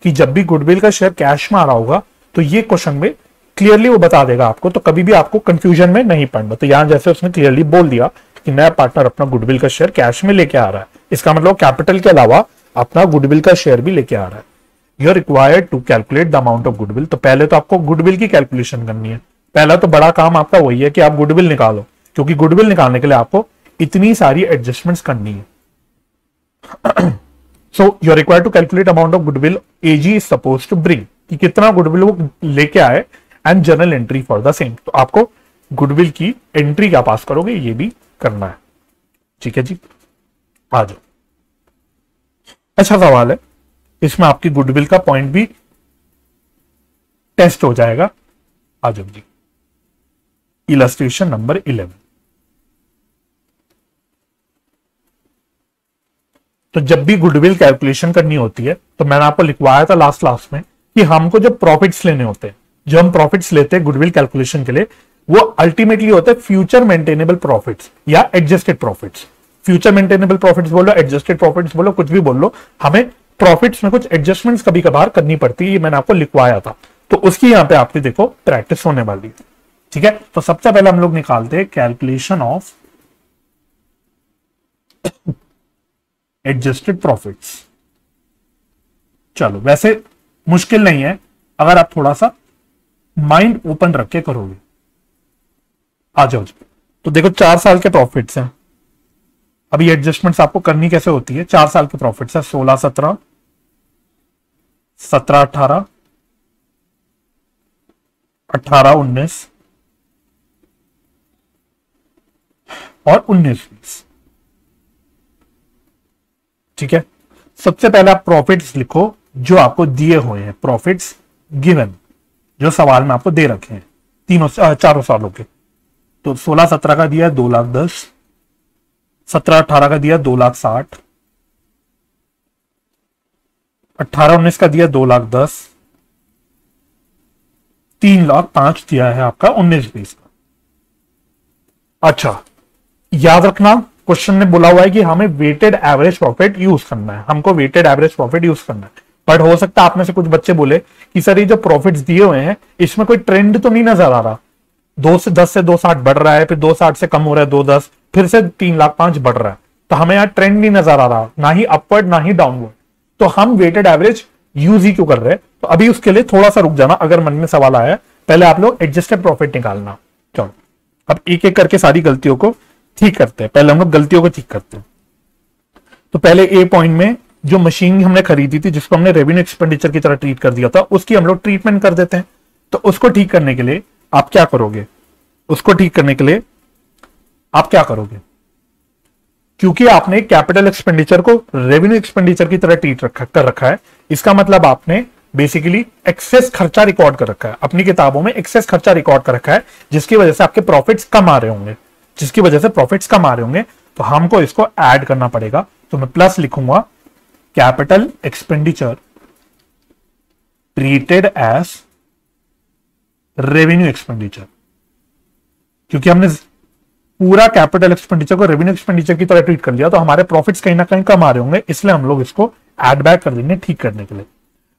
कि जब भी गुडविल का शेयर कैश में आ रहा होगा तो ये क्वेश्चन में क्लियरली वो बता देगा आपको, तो कभी भी आपको कंफ्यूजन में नहीं पड़ना। तो यहां जैसे उसने क्लियरली बोल दिया कि नया पार्टनर अपना गुडविल का शेयर कैश में लेके आ रहा है, इसका मतलब कैपिटल के अलावा अपना गुडविल का शेयर भी लेके आ रहा है। You are required to calculate the amount of goodwill. तो पहले तो आपको गुडविल की कैलकुलेशन करनी है। पहला तो बड़ा काम आपका वही है कि आप गुडविल निकालो, क्योंकि गुडविल निकालने के लिए आपको इतनी सारी एडजस्टमेंट्स करनी है। So you are required to calculate amount of goodwill AG is suppose to bring, कि कितना गुडविल वो लेके आए, and journal entry for the same. तो आपको गुडविल की एंट्री क्या पास करोगे ये भी करना है। ठीक है जी, आ जाओ। अच्छा सवाल है, इसमें आपकी गुडविल का पॉइंट भी टेस्ट हो जाएगा। आ जाओ जी, इलस्ट्रेशन नंबर 11। तो जब भी गुडविल कैलकुलेशन करनी होती है, तो मैंने आपको लिखवाया था लास्ट क्लास में कि हमको जो प्रॉफिट्स लेने होते हैं, जो हम प्रॉफिट्स लेते हैं गुडविल कैलकुलेशन के लिए, वो अल्टीमेटली होता है फ्यूचर मेंटेनेबल प्रॉफिट्स या adjusted profits. Future maintainable profits बोलो, एडजस्टेड प्रॉफिट्स बोलो, कुछ भी बोल लो, हमें प्रॉफिट्स में कुछ एडजस्टमेंट्स कभी कभार करनी पड़ती है। ये मैंने आपको लिखवाया था, तो उसकी यहां पे आपकी देखो प्रैक्टिस होने वाली है। ठीक है, तो सबसे पहले हम लोग निकालते हैं कैलकुलेशन ऑफ एडजस्टेड प्रॉफिट्स। चलो, वैसे मुश्किल नहीं है अगर आप थोड़ा सा माइंड ओपन रख के करोगे। आ जाओ जी। तो देखो 4 साल के प्रॉफिट्स हैं। अभी एडजस्टमेंट्स आपको करनी कैसे होती है। 4 साल के प्रॉफिट्स है, 16-17, 17-18, 18-19 और 19-20। ठीक है, सबसे पहले आप प्रॉफिट्स लिखो जो आपको दिए हुए हैं, प्रॉफिट्स गिवन जो सवाल में आपको दे रखे हैं चारों सालों के। तो 16-17 का दिया 2,10,000, 17-18 का दिया 2,60,000, 18-19 का दिया 2,10,000, 3,05,000 दिया है आपका 19-20 का। अच्छा, याद रखना क्वेश्चन ने बोला हुआ है कि हमें वेटेड एवरेज प्रॉफिट यूज करना है, हमको वेटेड एवरेज प्रॉफिट यूज करना है। बट हो सकता है आप में से कुछ बच्चे बोले कि सर ये जो प्रॉफिट्स दिए हुए हैं इसमें कोई ट्रेंड तो नहीं नजर आ रहा, 2 से 2,60 बढ़ रहा है, फिर 2,60 से कम हो रहा है 2,10, फिर से 3,05,000 बढ़ रहा है। तो हमें यहाँ ट्रेंड नहीं नजर आ रहा, ना ही अपवर्ड ना ही डाउनवर्ड। तो हम वेटेड एवरेज यूज ही क्यों कर रहे हैं। तो अभी उसके लिए थोड़ा सा रुक जाना, अगर मन में सवाल आया पहले आप लोग एडजस्टेड प्रॉफिट निकालना। चलो, अब एक एक करके सारी गलतियों को ठीक करते हैं। पहले हम लोग गलतियों को ठीक करते हैं। तो पहले ए पॉइंट में जो मशीन हमने खरीदी थी जिसको हमने रेवेन्यू एक्सपेंडिचर की तरह ट्रीट कर दिया था, उसकी हम लोग ट्रीटमेंट कर देते हैं। तो उसको ठीक करने के लिए आप क्या करोगे, उसको ठीक करने के लिए आप क्या करोगे, क्योंकि आपने कैपिटल एक्सपेंडिचर को रेवेन्यू एक्सपेंडिचर की तरह ट्रीट कर रखा है, इसका मतलब आपने बेसिकली एक्सेस खर्चा रिकॉर्ड कर रखा है, अपनी किताबों में एक्सेस खर्चा रिकॉर्ड कर रखा है, जिसकी वजह से आपके प्रॉफिट्स कम आ रहे होंगे, जिसकी वजह से प्रॉफिट्स कम आ रहे होंगे। तो हमको इसको ऐड करना पड़ेगा। तो मैं प्लस लिखूंगा, capital expenditure treated as revenue expenditure, क्योंकि हमने पूरा कैपिटल एक्सपेंडिचर को रेवेन्यू एक्सपेंडिचर की तरह ट्रीट कर लिया, तो हमारे प्रॉफिट्स कहीं ना कहीं कम आ रहे होंगे, इसलिए हम लोग इसको ऐड बैक कर देंगे ठीक करने के लिए।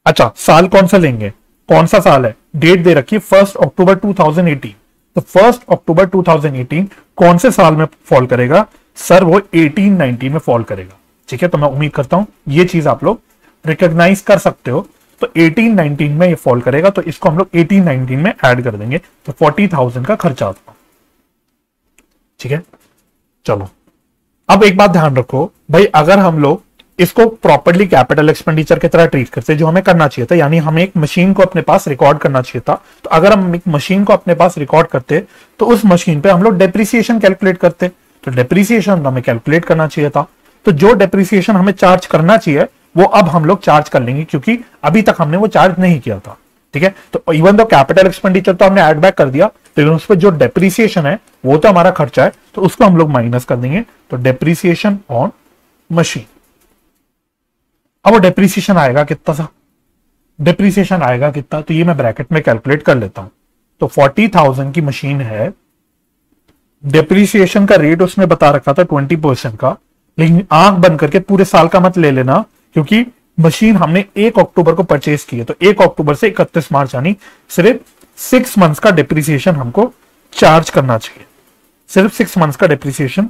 अच्छा, साल कौन सा लेंगे, कौन सा साल है, डेट दे रखी है 1 अक्टूबर 2018। तो 1 अक्टूबर 2018 कौन से साल में फॉल करेगा सर, वो 18-19 में फॉल करेगा। ठीक है, तो मैं उम्मीद करता हूं ये चीज आप लोग रिकॉग्नाइज कर सकते हो। तो 18-19 में ये फॉल करेगा, तो इसको हम लोग 18-19 में ऐड कर देंगे, तो 40,000 का खर्चा आता है। ठीक है, चलो अब एक बात ध्यान रखो भाई, अगर हम लोग इसको प्रॉपर्ली कैपिटल एक्सपेंडिचर की तरह ट्रीट करते, जो हमें करना चाहिए था, यानी हमें एक मशीन को अपने पास रिकॉर्ड करना चाहिए था, तो अगर हम एक मशीन को अपने पास रिकॉर्ड करते तो उस मशीन पे हम लोग डेप्रिसिएशन कैलकुलेट करते, तो डेप्रिसिएशन हमें कैलकुलेट करना चाहिए था। तो जो डेप्रिसिएशन हमें चार्ज करना चाहिए वो अब हम लोग चार्ज कर लेंगे, क्योंकि अभी तक हमने वो चार्ज नहीं किया था। ठीक है, तो इवन दो कैपिटल एक्सपेंडिचर तो हमने ऐड बैक कर दिया, लेकिन उस पर जो डेप्रिसिएशन है वो तो हमारा खर्चा है, तो उसको हम लोग माइनस कर देंगे। तो डेप्रिसिएशन ऑन मशीन, अब वो डेप्रिसिएशन आएगा कितना सा, डेप्रिसिएशन आएगा कितना, तो ये मैं ब्रैकेट में कैलकुलेट कर लेता हूं। तो 40,000 की मशीन है, डेप्रिसिएशन का रेट उसने बता रखा था 20% का, लेकिन आंख बंद करके पूरे साल का मत ले लेना, क्योंकि मशीन हमने 1 अक्टूबर को परचेज की है, तो 1 अक्टूबर से 31 मार्च यानी सिर्फ 6 मंथ्स का डेप्रिसिएशन हमको चार्ज करना चाहिए, सिर्फ 6 मंथ्स का डेप्रिसिएशन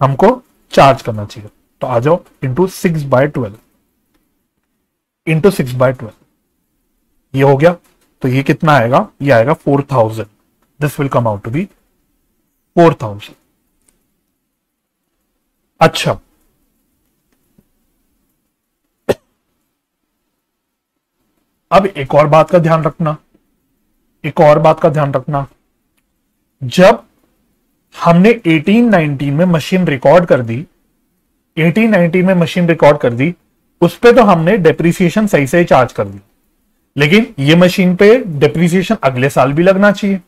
हमको चार्ज करना चाहिए। तो आ जाओ इंटू 6/12, इंटू 6/12 ये हो गया। तो ये कितना आएगा, ये आएगा 4,000, this will come out to be 4,000। अच्छा, अब एक और बात का ध्यान रखना, एक और बात का ध्यान रखना, जब हमने 18-19 में मशीन रिकॉर्ड कर दी, 18-19 में मशीन रिकॉर्ड कर दी, उस पे तो हमने डेप्रिसिएशन सही से ही चार्ज कर दी, लेकिन ये मशीन पे डेप्रिसिएशन अगले साल भी लगना चाहिए,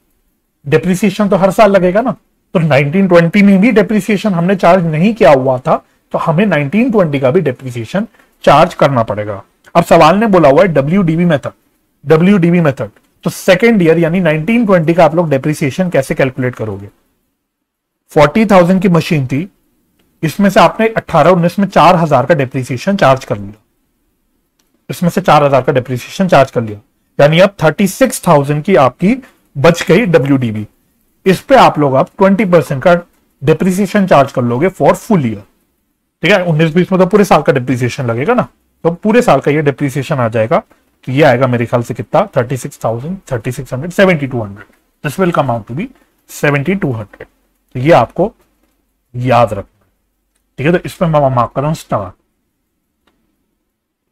डेप्रिसिएशन तो हर साल लगेगा ना। तो 1920 में भी डेप्रिसिएशन हमने चार्ज नहीं किया हुआ था, तो हमें 1920 का भी डेप्रिसिएशन चार्ज करना पड़ेगा। अब सवाल ने बोला हुआ है WDV मेथड, WDV मेथड, तो सेकेंड ईयर यानी 1920 का आप लोग डेप्रिसिएशन कैसे कैलकुलेट करोगे। 40,000 की मशीन थी, इसमें से आपने 18-19 में 4,000 का डेप्रिसिएशन चार्ज कर लिया, इसमें से 4,000 का डेप्रिसिएशन चार्ज कर लिया, यानी अब 36,000 की आपकी बच गई WDV। इस पे आप लोग अब 20% का डेप्रिसिएशन चार्ज कर लोगे फॉर फुल ईयर। ठीक है, 19-20 में तो पूरे साल का डेप्रिसिएशन लगेगा ना, तो पूरे साल का ये डेप्रिसिएशन आ जाएगा। तो ये आएगा मेरे ख्याल से कितना, 36,000, 3600, 7200, this will come out to be 7200। तो ये आपको याद रखना। ठीक है, तो इसमें मैं मार्क कर रहा हूं स्टार,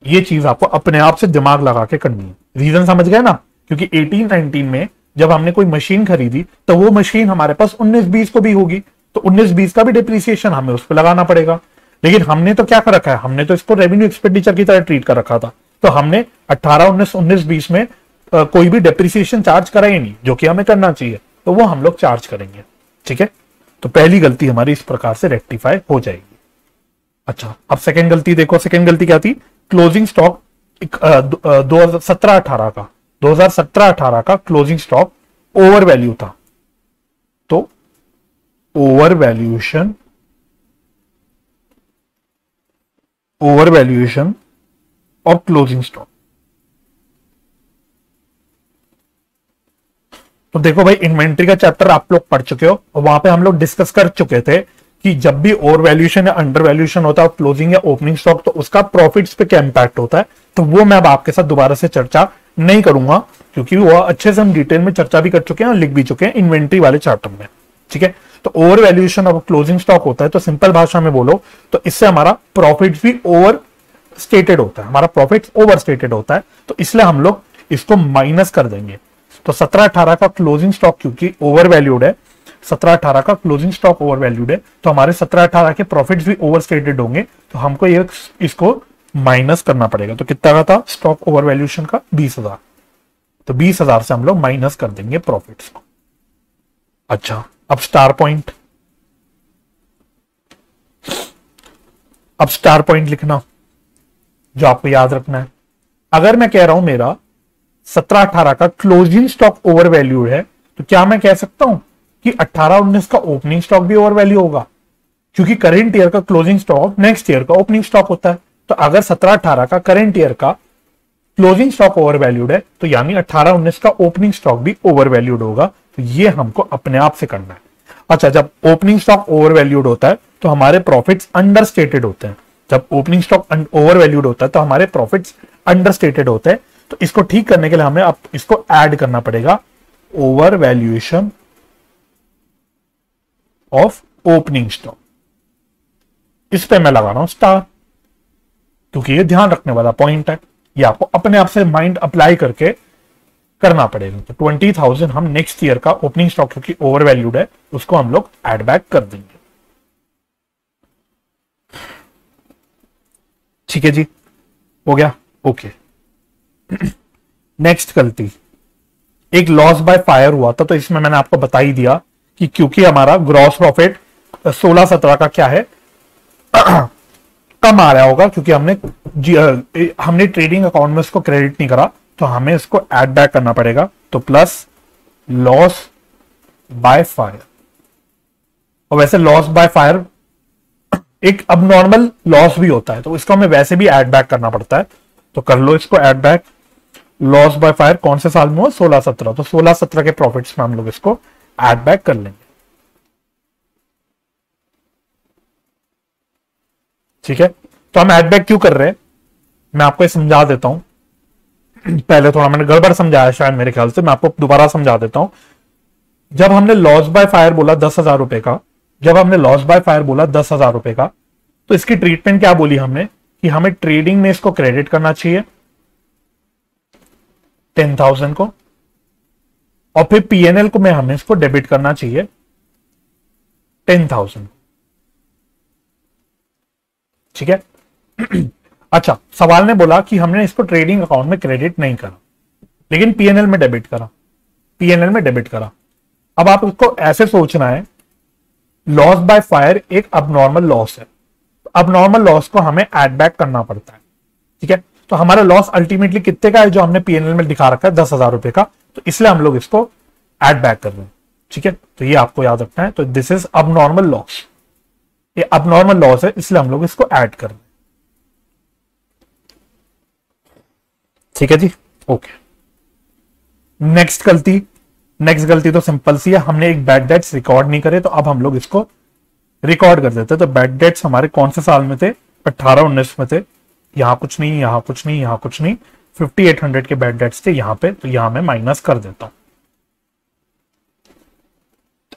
ये चीज आपको अपने आप से दिमाग लगा के करनी है। रीजन समझ गए ना, क्योंकि 18-19 में जब हमने कोई मशीन खरीदी तो वो मशीन हमारे पास 19-20 को भी होगी, तो 19-20 का भी डेप्रिसिएशन हमें उस पर लगाना पड़ेगा। लेकिन हमने तो क्या कर रखा है, हमने तो इसको रेवेन्यू एक्सपेंडिचर की तरह ट्रीट कर रखा था, तो हमने 18-19, 19-20 में कोई भी डेप्रिसिएशन चार्ज करा ही नहीं, जो कि हमें करना चाहिए, तो वो हम लोग चार्ज करेंगे। ठीक है, तो पहली गलती हमारी इस प्रकार से रेक्टिफाई हो जाएगी। अच्छा, अब सेकेंड गलती देखो, सेकेंड गलती क्या थी, क्लोजिंग स्टॉक 2017-18 का, 2017-18 का क्लोजिंग स्टॉक ओवर वैल्यू था, तो over valuation of closing stock. तो देखो भाई, इन्वेंट्री का चैप्टर आप लोग पढ़ चुके हो, और वहां पे हम लोग डिस्कस कर चुके थे कि जब भी ओवर वैल्यूएशन या अंडर वैल्यूएशन होता है क्लोजिंग या ओपनिंग स्टॉक, तो उसका प्रॉफिट्स पे क्या इंपैक्ट होता है। तो वो मैं अब आपके साथ दोबारा से चर्चा नहीं करूंगा, क्योंकि वो अच्छे से हम डिटेल में चर्चा भी कर चुके हैं और लिख भी चुके हैं इन्वेंट्री वाले चैप्टर में। ठीक है, तो over valuation of closing stock होता है, तो सिंपल भाषा में बोलो तो इससे हमारा प्रॉफिट भी ओवर स्टेटेड होता है, हमारा प्रॉफिट ओवर स्टेटेड होता है, तो इसलिए हम लोग इसको माइनस कर देंगे। तो 17-18 का क्लोजिंग स्टॉक क्योंकि ओवर वैल्यूड है, 17-18 का क्लोजिंग स्टॉक ओवर वैल्यूड है, तो हमारे 17-18 के प्रॉफिट्स भी ओवर स्टेटेड होंगे, तो हमको ये इसको माइनस करना पड़ेगा। तो कितना का था स्टॉक ओवर वैल्यूएशन का 20,000, तो 20,000 से हम लोग माइनस कर देंगे प्रॉफिट्स को। अच्छा, अब स्टार पॉइंट, अब स्टार पॉइंट लिखना जो आपको याद रखना है। अगर मैं कह रहा हूं मेरा 17-18 का क्लोजिंग स्टॉक ओवर वैल्यू है, तो क्या मैं कह सकता हूं कि 18-19 का ओपनिंग स्टॉक भी ओवर वैल्यू होगा, क्योंकि करंट ईयर का क्लोजिंग स्टॉक नेक्स्ट ईयर का ओपनिंग स्टॉक होता है। तो अगर 17-18 का करंट ईयर का क्लोजिंग स्टॉक ओवर वैल्यूड है, तो यानी 18-19 का ओपनिंग स्टॉक भी ओवर वैल्यूड होगा। तो ये हमको अपने आप से करना है। अच्छा, जब ओपनिंग स्टॉक ओवर वैल्यूड होता है तो हमारे प्रॉफिट्स अंडर स्टेटेड होते हैं। जब ओपनिंग स्टॉक ओवर वैल्यूड होता है तो हमारे प्रॉफिट्स अंडर स्टेटेड होते हैं। तो इसको ठीक करने के लिए हमें अब इसको ऐड करना पड़ेगा, over valuation of opening stock. इस पे मैं लगा रहा हूं स्टार, क्योंकि ये ध्यान रखने वाला पॉइंट है, ये आपको अपने आप से माइंड अप्लाई करके करना पड़ेगा। तो 20,000 हम नेक्स्ट ईयर का ओपनिंग स्टॉक क्योंकि ओवर वैल्यूड है उसको हम लोग ऐड बैक कर देंगे। ठीक है जी, हो गया, ओके। नेक्स्ट गलती, एक लॉस बाय फायर हुआ था, तो इसमें मैंने आपको बता ही दिया कि क्योंकि हमारा ग्रॉस प्रॉफिट 16-17 का क्या है कम आ रहा होगा, क्योंकि हमने ट्रेडिंग अकाउंट में इसको क्रेडिट नहीं करा, तो हमें इसको ऐड बैक करना पड़ेगा। तो प्लस लॉस बाय फायर, और वैसे लॉस बाय फायर एक अबनॉर्मल लॉस भी होता है, तो इसको हमें वैसे भी ऐड बैक करना पड़ता है। तो कर लो इसको add back. Loss by fire कौन से साल में हो, 16-17, तो 16-17 के प्रॉफिट्स में हम लोग इसको ऐड बैक कर लेंगे। ठीक है, तो हम ऐड बैक क्यों कर रहे हैं मैं आपको ये समझा देता हूं। पहले थोड़ा मैंने गड़बड़ समझाया शायद मेरे ख्याल से, मैं आपको दोबारा समझा देता हूं। जब हमने लॉस बाय फायर बोला 10,000 रुपए का, जब हमने लॉस बाय फायर बोला 10,000 रुपए का, तो इसकी ट्रीटमेंट क्या बोली हमने कि हमें ट्रेडिंग में इसको क्रेडिट करना चाहिए 10,000 को, और फिर पीएनएल को में हमें इसको डेबिट करना चाहिए 10,000। ठीक है। अच्छा, सवाल ने बोला कि हमने इसको ट्रेडिंग अकाउंट में क्रेडिट नहीं करा, लेकिन पीएनएल में डेबिट करा, पीएनएल में डेबिट करा। अब आप इसको ऐसे सोचना है, लॉस बाय फायर एक अबनॉर्मल लॉस है, अबनॉर्मल लॉस को हमें ऐड बैक करना पड़ता है। ठीक है, तो हमारा लॉस अल्टीमेटली कितने का है जो हमने पीएनएल में दिखा रखा है 10,000 रुपए का, तो इसलिए हम लोग इसको ऐड बैक कर रहे हैं। ठीक है, तो ये आपको याद रखना है। तो दिस इज अबनॉर्मल लॉस, ये अबनॉर्मल लॉस है, इसलिए हम लोग इसको ऐड कर रहे हैं। ठीक है जी, ओके। नेक्स्ट गलती तो सिंपल सी है, हमने एक बैड डेट्स रिकॉर्ड नहीं करे, तो अब हम लोग इसको रिकॉर्ड कर देते। तो बैड डेट्स हमारे कौन से साल में थे, 18-19 में थे। यहां कुछ नहीं, यहां कुछ नहीं, यहां कुछ नहीं, 5800 के बैड डेट्स थे यहां पे, तो यहां मैं माइनस कर देता हूं।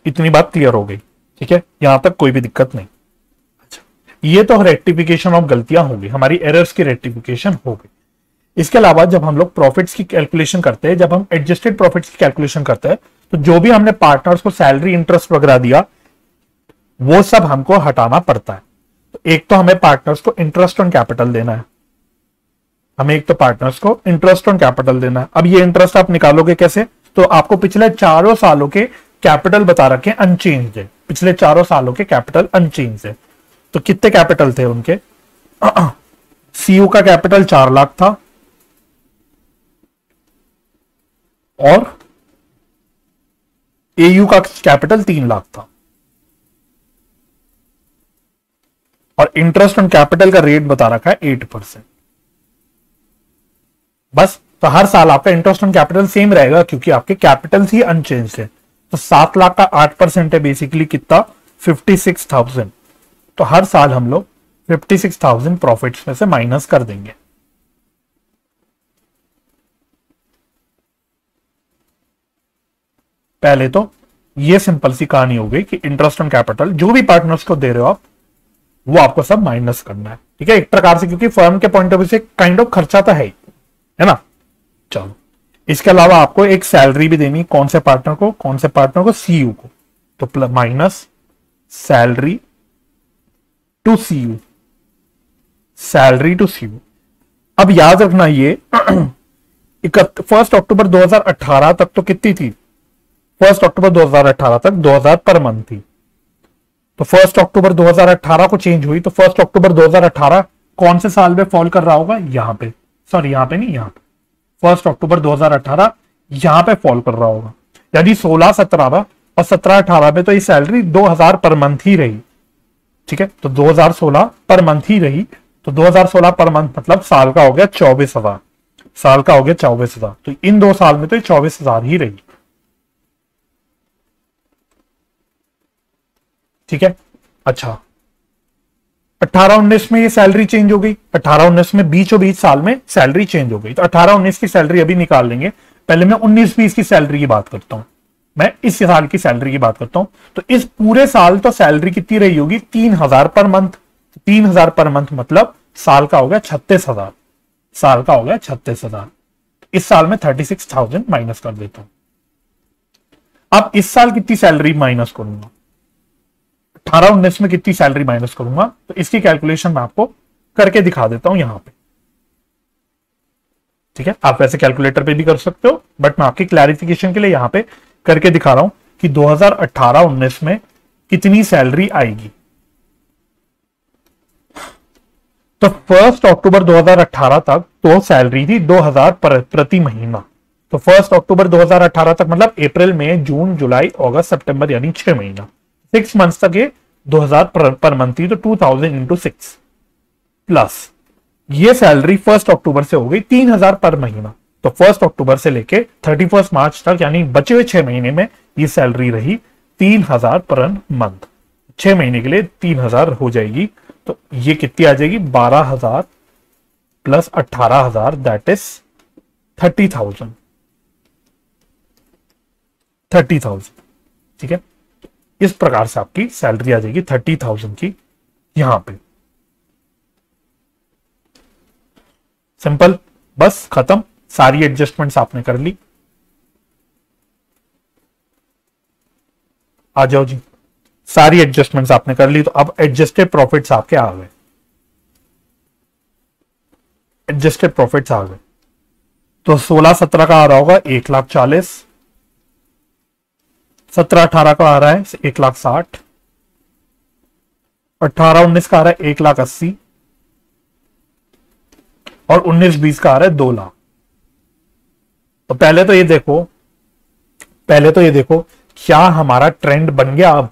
इतनी बात क्लियर हो गई। ठीक है, यहां तक कोई भी दिक्कत नहीं। अच्छा, ये तो रेक्टिफिकेशन ऑफ गलतियां होगी, हमारी एरर्स की रेक्टिफिकेशन हो गई। इसके अलावा जब हम लोग प्रॉफिट्स की कैलकुलेशन करते हैं, जब हम एडजस्टेड प्रॉफिट्स की कैलकुलेशन करते हैं, तो जो भी हमने पार्टनर्स को सैलरी इंटरेस्ट वगैरह दिया वो सब हमको हटाना पड़ता है। तो एक तो हमें पार्टनर्स को इंटरेस्ट ऑन कैपिटल देना है, हमें एक तो पार्टनर्स को इंटरेस्ट ऑन कैपिटल देना है। अब ये इंटरेस्ट आप निकालोगे कैसे, तो आपको पिछले 4 सालों के कैपिटल बता रखे अनचेंज है, पिछले 4 सालों के कैपिटल अनचेंज है। तो कितने कैपिटल थे उनके, सीयू का कैपिटल 4 लाख था, और एयू का कैपिटल 3 लाख था, और इंटरेस्ट ऑन कैपिटल का रेट बता रखा है 8%। बस, तो हर साल आपका इंटरेस्ट ऑन कैपिटल सेम रहेगा क्योंकि आपके कैपिटल ही अनचेंज है। तो 7 लाख का 8% है बेसिकली कितना, 56,000। तो हर साल हम लोग 56,000 प्रॉफिट्स में से माइनस कर देंगे। पहले तो ये सिंपल सी कहानी हो गई कि इंटरेस्ट ऑन कैपिटल जो भी पार्टनर्स को दे रहे हो आप, वो आपको सब माइनस करना है, ठीक है, एक प्रकार से, क्योंकि फर्म के पॉइंट ऑफ व्यू से काइंड ऑफ खर्चा तो है ही, है ना। चलो, इसके अलावा आपको एक सैलरी भी देनी, कौन से पार्टनर को, कौन से पार्टनर को, सीयू को, तो plus minus salary to CU, salary to CU. अब याद रखना ये 1 अक्टूबर 2018 तक तो कितनी थी, 1 अक्टूबर 2018 तक 2000 पर मंथ थी, तो 1 अक्टूबर 2018 को चेंज हुई, तो 1 अक्टूबर 2018 कौन से साल में फॉल कर रहा होगा, यहां पे, सॉरी यहां पे नहीं, यहां पे 1 अक्टूबर 2018 यहां पे फॉल कर रहा होगा, यानी 16-17 और 17-18 में तो ये सैलरी 2000 पर मंथ ही रही, ठीक है, तो 2016 पर मंथ ही रही, तो 2016 पर मंथ मतलब साल का हो गया 24,000, साल का हो गया 24,000, तो इन 2 साल में तो ये 24,000 ही रही, ठीक है। अच्छा, 18-19 में ये सैलरी चेंज हो गई, 18-19 में बीचों बीच साल में सैलरी चेंज हो गई, तो 18-19 की सैलरी अभी निकाल लेंगे, पहले मैं 19-20 की सैलरी की बात करता हूं, मैं इस साल की सैलरी की बात करता हूं, तो इस पूरे साल तो सैलरी कितनी रही होगी, 3,000 पर मंथ, 3,000 पर मंथ मतलब साल का हो गया 36,000, साल का हो गया 36,000, इस साल में 36,000 माइनस कर देता हूं। अब इस साल कितनी सैलरी माइनस करूंगा, 18-19 में कितनी सैलरी माइनस करूंगा, तो इसकी कैलकुलेशन मैं आपको करके दिखा देता हूं यहां पे, ठीक है, आप वैसे कैलकुलेटर पे भी कर सकते हो, बट मैं आपकी क्लैरिफिकेशन के लिए यहां पे करके दिखा रहा हूं कि 2018-19 में कितनी सैलरी आएगी। तो 1 अक्टूबर 2018 तक तो सैलरी थी 2000 प्रति महीना, तो 1 अक्टूबर 2018 तक मतलब अप्रैल, मई, जून, जुलाई, अगस्त, सितंबर, यानी 6 महीना, 6 मंथ्स तक ये 2000 पर मंथ थी, तो 2000 इंटू 6 प्लस ये सैलरी 1 अक्टूबर से हो गई 3,000 पर महीना, तो 1 अक्टूबर से लेके 31 मार्च तक यानी बचे हुए 6 महीने में ये सैलरी रही 3,000 पर मंथ, 6 महीने के लिए 3,000 हो जाएगी, तो ये कितनी आ जाएगी, 12,000 प्लस 18,000 दैट इज 30,000, 30,000, ठीक है, इस प्रकार से आपकी सैलरी आ जाएगी 30,000 की यहां पे, सिंपल, बस खत्म, सारी एडजस्टमेंट्स आपने कर ली। आ जाओ जी, सारी एडजस्टमेंट्स आपने कर ली, तो अब एडजस्टेड प्रॉफिट्स आपके आ गए, एडजस्टेड प्रॉफिट्स आ गए, तो 16-17 का आ रहा होगा 1,40,000, 17-18 का आ रहा है 1,60,000, 18-19 का आ रहा है 1,80,000 और 19-20 का आ रहा है 2,00,000। तो पहले तो ये देखो क्या हमारा ट्रेंड बन गया। अब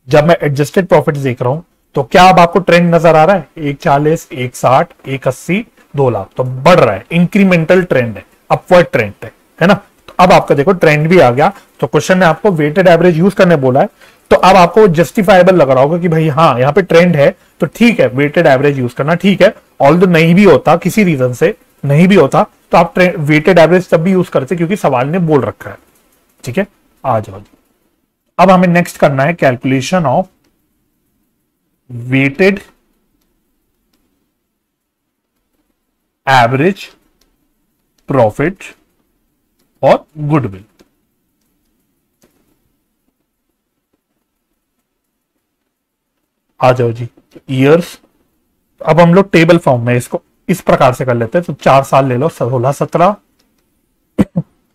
जब मैं एडजस्टेड प्रॉफिट देख रहा हूं तो क्या अब आपको ट्रेंड नजर आ रहा है, 1,40,000, 1,60,000, 1,80,000, 2,00,000, तो बढ़ रहा है, इंक्रीमेंटल ट्रेंड है, अपवर्ड ट्रेंड है ना। तो अब आपका देखो ट्रेंड भी आ गया, तो क्वेश्चन ने आपको वेटेड एवरेज यूज करने बोला है, तो अब आपको जस्टिफाइबल लग रहा होगा कि भाई हाँ यहाँ पे ट्रेंड है तो ठीक है वेटेड एवरेज यूज करना ठीक है, ऑल्दो नहीं भी होता, किसी रीजन से नहीं भी होता तो आप वेटेड एवरेज तब भी यूज करते क्योंकि सवाल ने बोल रखा है, ठीक है। आ जाओ, अब हमें नेक्स्ट करना है calculation of weighted average profit और गुडविल। आ जाओ जी, ईयर्स, अब हम लोग टेबल फॉर्म में इसको इस प्रकार से कर लेते हैं, तो 4 साल ले लो, 16-17,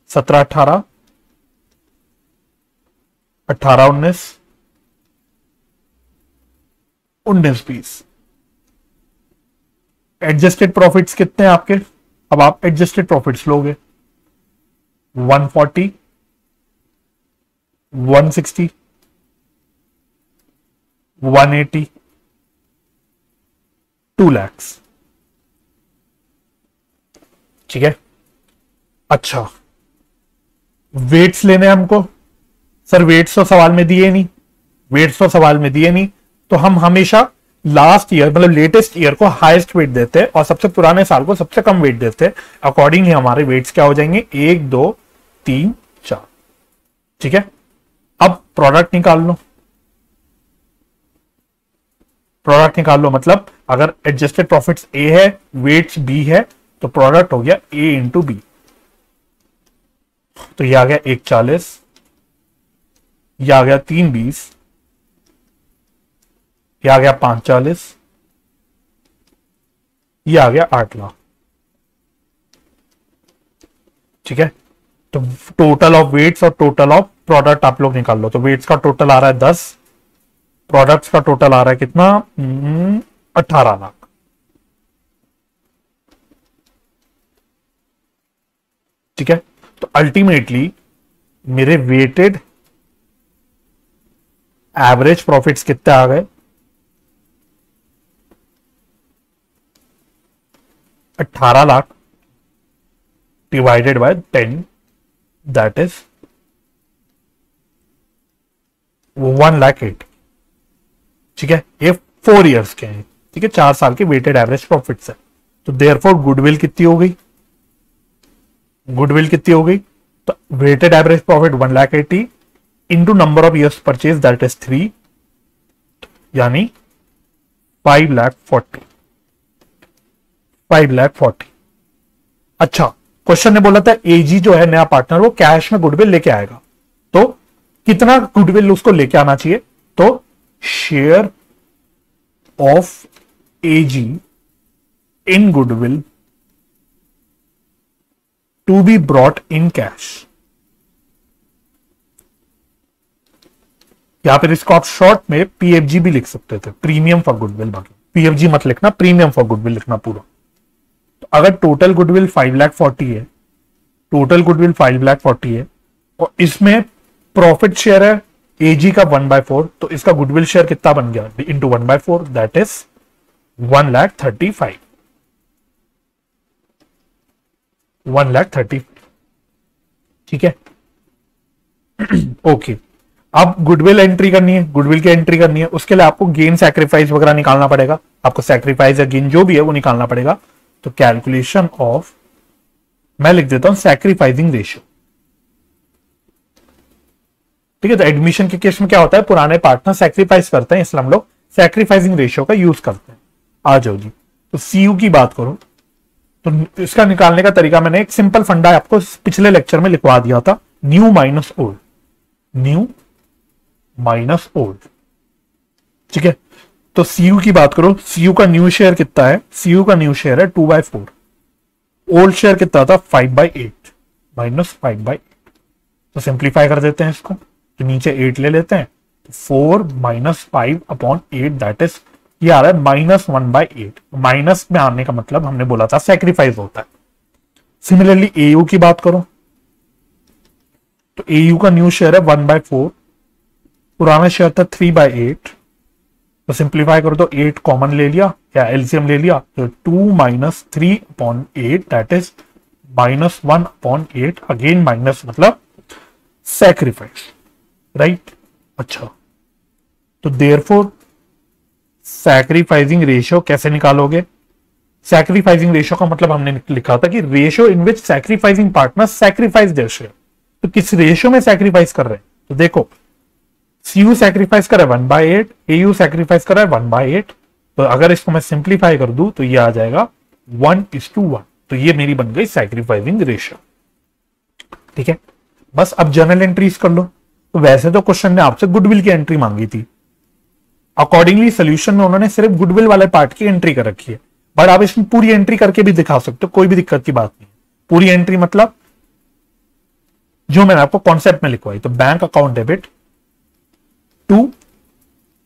17-18, 18-19, 19-20। एडजस्टेड प्रॉफिट्स कितने हैं आपके, अब आप एडजस्टेड प्रॉफिट्स लोगे 140, 160, 180, 2 लाख, ठीक है। अच्छा, वेट्स लेने हमको, सर वेट्स तो सवाल में दिए नहीं, वेट्स तो सवाल में दिए नहीं, तो हम हमेशा लास्ट ईयर मतलब लेटेस्ट ईयर को हाईएस्ट वेट देते हैं और सबसे पुराने साल को सबसे कम वेट देते हैं, अकॉर्डिंगली हमारे वेट्स क्या हो जाएंगे 1, 2, 3, 4, ठीक है। अब प्रोडक्ट निकाल लो, प्रोडक्ट निकाल लो, मतलब अगर एडजस्टेड प्रॉफिट्स ए है, वेट्स बी है, तो प्रोडक्ट हो गया ए इंटू बी। तो ये आ गया 140, ये आ गया 320, ये आ गया 540, ये आ गया 8 लाख। ठीक है, तो टोटल ऑफ वेट्स और टोटल ऑफ प्रोडक्ट आप लोग निकाल लो। तो वेट्स का टोटल आ रहा है 10, प्रोडक्ट्स का टोटल आ रहा है कितना, 18 लाख। ठीक है, तो अल्टीमेटली मेरे वेटेड एवरेज प्रॉफिट्स कितने आ गए, 18 lakh divided by 10, that is 1,08,000। ठीक है, ये 4 इयर्स के हैं। ठीक है, 4 साल के वेटेड एवरेज प्रॉफिट्स है। तो देयरफॉर गुडविल कितनी हो गई, गुडविल कितनी हो गई, तो weighted average profit 1,80,000 into number of years purchase that is 3, यानी 5,40,000। 5,40,000। अच्छा, क्वेश्चन ने बोला था एजी जो है नया पार्टनर वो कैश में गुडविल लेके आएगा, तो कितना गुडविल उसको लेके आना चाहिए, तो share of AG in goodwill to be brought in cash. या फिर इसको आप शॉर्ट में पीएफजी भी लिख सकते थे, प्रीमियम फॉर गुडविल। बाकी पीएफजी मत लिखना, प्रीमियम फॉर गुडविल लिखना पूरा। तो अगर टोटल गुडविल 5,40,000 है, टोटल गुडविल 5,40,000 है, और इसमें प्रॉफिट शेयर है एजी का 1/4, तो इसका गुडविल शेयर कितना बन गया, इंटू 1/4, दैट इज 1,35,000। 1,35,000। ठीक है, ओके। अब गुडविल एंट्री करनी है, गुडविल की एंट्री करनी है, उसके लिए आपको गेन सैक्रिफाइस वगैरह निकालना पड़ेगा, आपको सैक्रिफाइस या गेन जो भी है वो निकालना पड़ेगा। तो कैलकुलेशन ऑफ, मैं लिख देता हूं सैक्रिफाइसिंग रेशियो। ठीक है, तो एडमिशन के केस में क्या होता है, पुराने पार्टनर सैक्रिफाइस करते हैं, इसलिए हम लोग सैक्रिफाइसिंग रेशियो का यूज करते हैं। आ जाओ जी, तो सीयू की बात करो, तो इसका निकालने का तरीका मैंने एक सिंपल फंडा आपको पिछले लेक्चर में लिखवा दिया था, new minus old, new minus old. ठीक है, तो सीयू की बात करो, सीयू का न्यू शेयर कितना है, सीयू का न्यू शेयर है 2/4, ओल्ड शेयर कितना था 5/8 माइनस 5/8। तो सिंप्लीफाई कर देते हैं इसको, तो नीचे 8 ले लेते हैं, तो 4 माइनस 5/8 दैट इज, ये आ रहा है -1/8। माइनस में आने का मतलब हमने बोला था सैक्रिफाइस होता है। सिमिलरली एयू की बात करो, तो एयू का न्यू शेयर है 1/4, पुराना शेयर था 3/8, तो सिंप्लीफाई करो तो 8 कॉमन ले लिया या एलसीएम ले लिया, तो 2 minus 3/8 that is -1/8। Again minus मतलब सैक्रिफाइस, राइट। अच्छा, तो देयरफॉर सैक्रिफाइसिंग रेशियो कैसे निकालोगे, सैक्रिफाइसिंग रेशियो का मतलब हमने लिखा था कि ratio in which sacrificing partner sacrifice their share. तो किस रेशियो में सैक्रिफाइस कर रहे हैं, तो देखो सीयू सैक्रिफाइस कर रहा है 1/8, एयू सैक्रिफाइस कर रहा है 1/8, तो अगर इसको मैं सिंप्लीफाई कर दूं तो ये आ जाएगा 1:1। तो ये मेरी बन गई सैक्रिफाइसिंग रेशियो। ठीक है, बस अब जर्नल एंट्रीज कर लो। तो वैसे तो क्वेश्चन ने आपसे गुडविल की एंट्री मांगी थी, अकॉर्डिंगली सोल्यूशन में उन्होंने सिर्फ गुडविल वाले पार्ट की एंट्री कर रखी है, बट आप इसमें पूरी एंट्री करके भी दिखा सकते हो, कोई भी दिक्कत की बात नहीं। पूरी एंट्री मतलब जो मैंने आपको कॉन्सेप्ट में लिखवाई, तो bank account debit to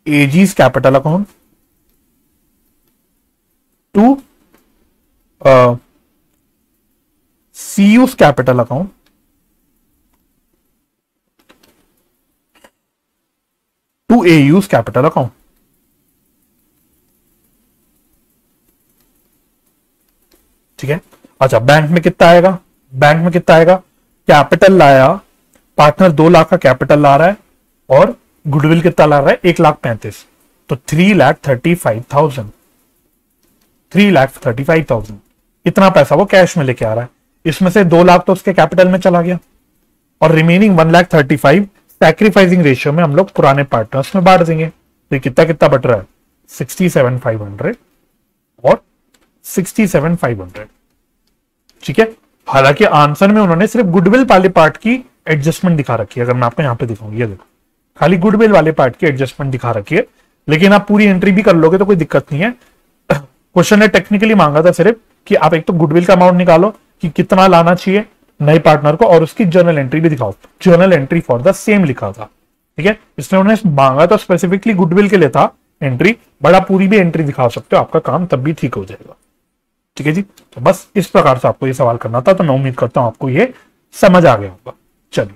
AG's capital account to CU's capital account to AU's capital account. ठीक है, अच्छा बैंक में कितना आएगा, बैंक में कितना आएगा, कैपिटल लाया, पार्टनर 2 लाख का कैपिटल ला रहा है और गुडविल कितना ला रहा है 1,35,000, तो 3,35,000, 3,35,000 इतना पैसा वो कैश में लेके आ रहा है। इसमें से 2 लाख तो उसके कैपिटल में चला गया और रिमेनिंग 1,35,000 सैक्रिफाइसिंग रेशियो में हम लोग पुराने पार्टनर्स में बांट देंगे। तो कितना कितना बट रहा है, 67,500 और 67,500। ठीक है, हालांकि आंसर में उन्होंने सिर्फ गुडविल वाले पार्ट की एडजस्टमेंट दिखा रखी है। अगर मैं आपको यहां पे दिखाऊं, ये देखो, खाली गुडविल वाले पार्ट की एडजस्टमेंट दिखा रखी है, लेकिन आप पूरी एंट्री भी कर लोगे तो कोई दिक्कत नहीं है। क्वेश्चन ने टेक्निकली मांगा था सिर्फ कि आप एक तो गुडविल का अमाउंट निकालो कि कितना लाना चाहिए नए पार्टनर को, और उसकी जर्नल एंट्री भी दिखाओ। Journal entry for the same लिखा था। ठीक है, इसलिए उन्होंने मांगा तो स्पेसिफिकली गुडविल के लिए था एंट्री, बड़ा पूरी भी एंट्री दिखा सकते हो, आपका काम तब भी ठीक हो जाएगा। ठीक है जी, तो बस इस प्रकार से आपको ये सवाल करना था, तो मैं उम्मीद करता हूं आपको ये समझ आ गया होगा। चलिए,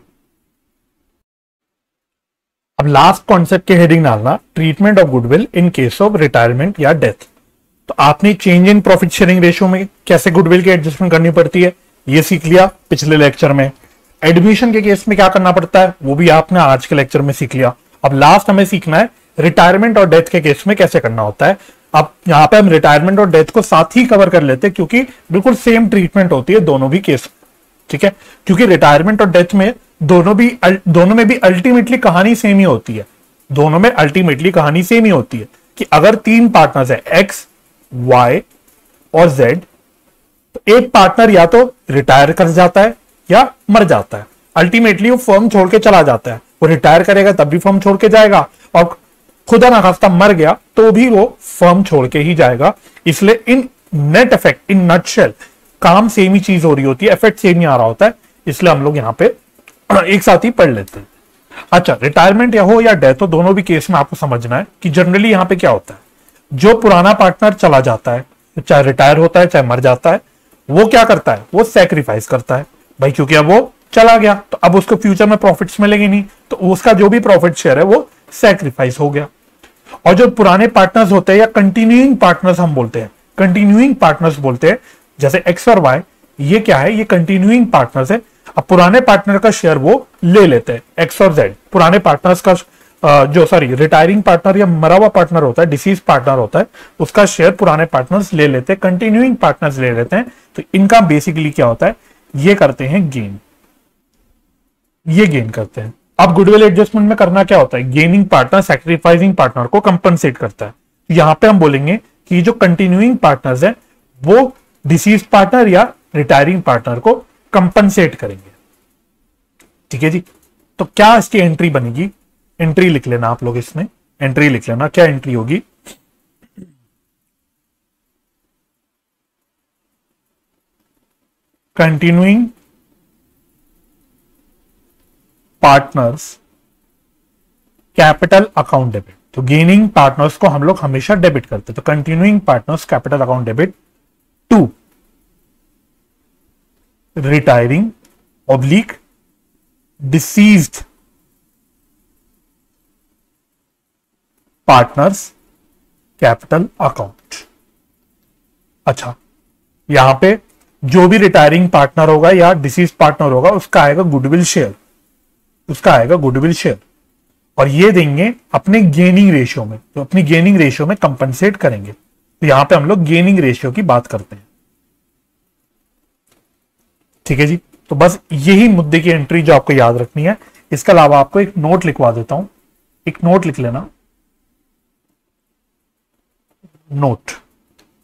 अब लास्ट कॉन्सेप्ट के हेडिंग डालना, treatment of goodwill in case of retirement या डेथ। तो आपने change in profit sharing ratio में कैसे गुडविल की एडजस्टमेंट करनी पड़ती है ये सीख लिया पिछले लेक्चर में। एडमिशन के केस में क्या करना पड़ता है वो भी आपने आज के लेक्चर में सीख लिया। अब लास्ट हमें सीखना है रिटायरमेंट और डेथ के केस में कैसे करना होता है। अब यहां पे हम रिटायरमेंट और डेथ को साथ ही कवर कर लेते हैं, क्योंकि बिल्कुल सेम ट्रीटमेंट होती है दोनों भी केस। ठीक है, क्योंकि रिटायरमेंट और डेथ में दोनों में भी अल्टीमेटली कहानी सेम ही होती है। दोनों में अल्टीमेटली कहानी सेम ही होती है कि अगर तीन पार्टनर्स है एक्स, वाई और जेड, तो एक पार्टनर या तो रिटायर कर जाता है या मर जाता है। अल्टीमेटली वो फर्म छोड़ के चला जाता है। वो रिटायर करेगा तब भी फर्म छोड़ के जाएगा, और खुदा ना खास्ता मर गया तो भी वो फर्म छोड़ के ही जाएगा। इसलिए इन नेट इफेक्ट, इन नटशेल, काम सेम ही चीज हो रही होती है, इफेक्ट सेम ही आ रहा होता है। इसलिए हम लोग यहां पे एक साथ ही पढ़ लेते हैं। अच्छा, रिटायरमेंट या हो या डेथ हो, दोनों भी केस में आपको समझना है कि जनरली यहां पे क्या होता है। जो पुराना पार्टनर चला जाता है, चाहे रिटायर होता है चाहे मर जाता है, वो क्या करता है, वो सैक्रिफाइस करता है भाई, क्योंकि अब वो चला गया तो अब उसको फ्यूचर में प्रॉफिट्स मिलेंगे नहीं, तो उसका जो भी प्रॉफिट शेयर है वो सैक्रिफाइस हो गया। और जो पुराने पार्टनर्स होते हैं या कंटिन्यूइंग पार्टनर्स हम बोलते हैं, कंटिन्यूइंग पार्टनर्स बोलते हैं, जैसे एक्स और वाई, ये क्या है, ये कंटिन्यूइंग पार्टनर्स है। अब पुराने पार्टनर का शेयर वो ले लेते हैं, एक्स और जेड पुराने पार्टनर्स का रिटायरिंग पार्टनर या मरा हुआ पार्टनर होता है, डिसीज पार्टनर होता है, उसका शेयर पुराने पार्टनर्स ले लेते हैं, कंटिन्यूइंग पार्टनर्स ले लेते हैं। तो इनका बेसिकली क्या होता है, ये करते हैं गेन, ये गेन करते हैं। अब गुडविल एडजस्टमेंट में करना क्या होता है, गेनिंग पार्टनर सैक्रिफाइसिंग पार्टनर को कंपनसेट करता है। यहां पे हम बोलेंगे कि जो कंटिन्यूइंग पार्टनर्स है वो डिसीज पार्टनर या रिटायरिंग पार्टनर को कंपनसेट करेंगे। ठीक है जी, तो क्या इसकी एंट्री बनेगी, एंट्री लिख लेना आप लोग, इसमें एंट्री लिख लेना। क्या एंट्री होगी, continuing partners capital account debit. तो गेनिंग पार्टनर्स को हम लोग हमेशा डेबिट करते हैं, तो continuing partners capital account debit to retiring oblique deceased partners capital account. अच्छा, यहां पे जो भी रिटायरिंग पार्टनर होगा या डिसीज पार्टनर होगा उसका आएगा गुडविल शेयर, उसका आएगा गुडविल शेयर, और ये देंगे अपने गेनिंग रेशियो में, तो अपनी गेनिंग रेशियो में कंपनसेट करेंगे। तो यहां पे हम लोग गेनिंग रेशियो की बात करते हैं। ठीक है जी, तो बस यही मुद्दे की एंट्री जो आपको याद रखनी है। इसके अलावा आपको एक नोट लिखवा देता हूं, एक नोट लिख लेना। नोट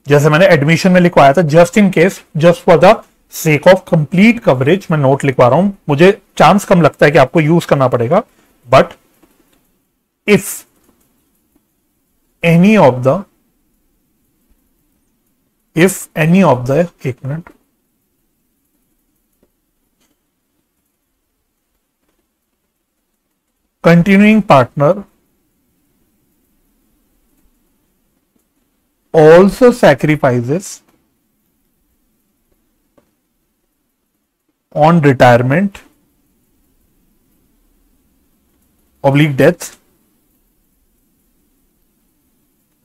जैसे मैंने एडमिशन में लिखवाया था, just in case, just for the sake of complete coverage मैं नोट लिखवा रहा हूं। मुझे चांस कम लगता है कि आपको यूज करना पड़ेगा, but if any of the एक minute, continuing partner also sacrifices on retirement oblique death,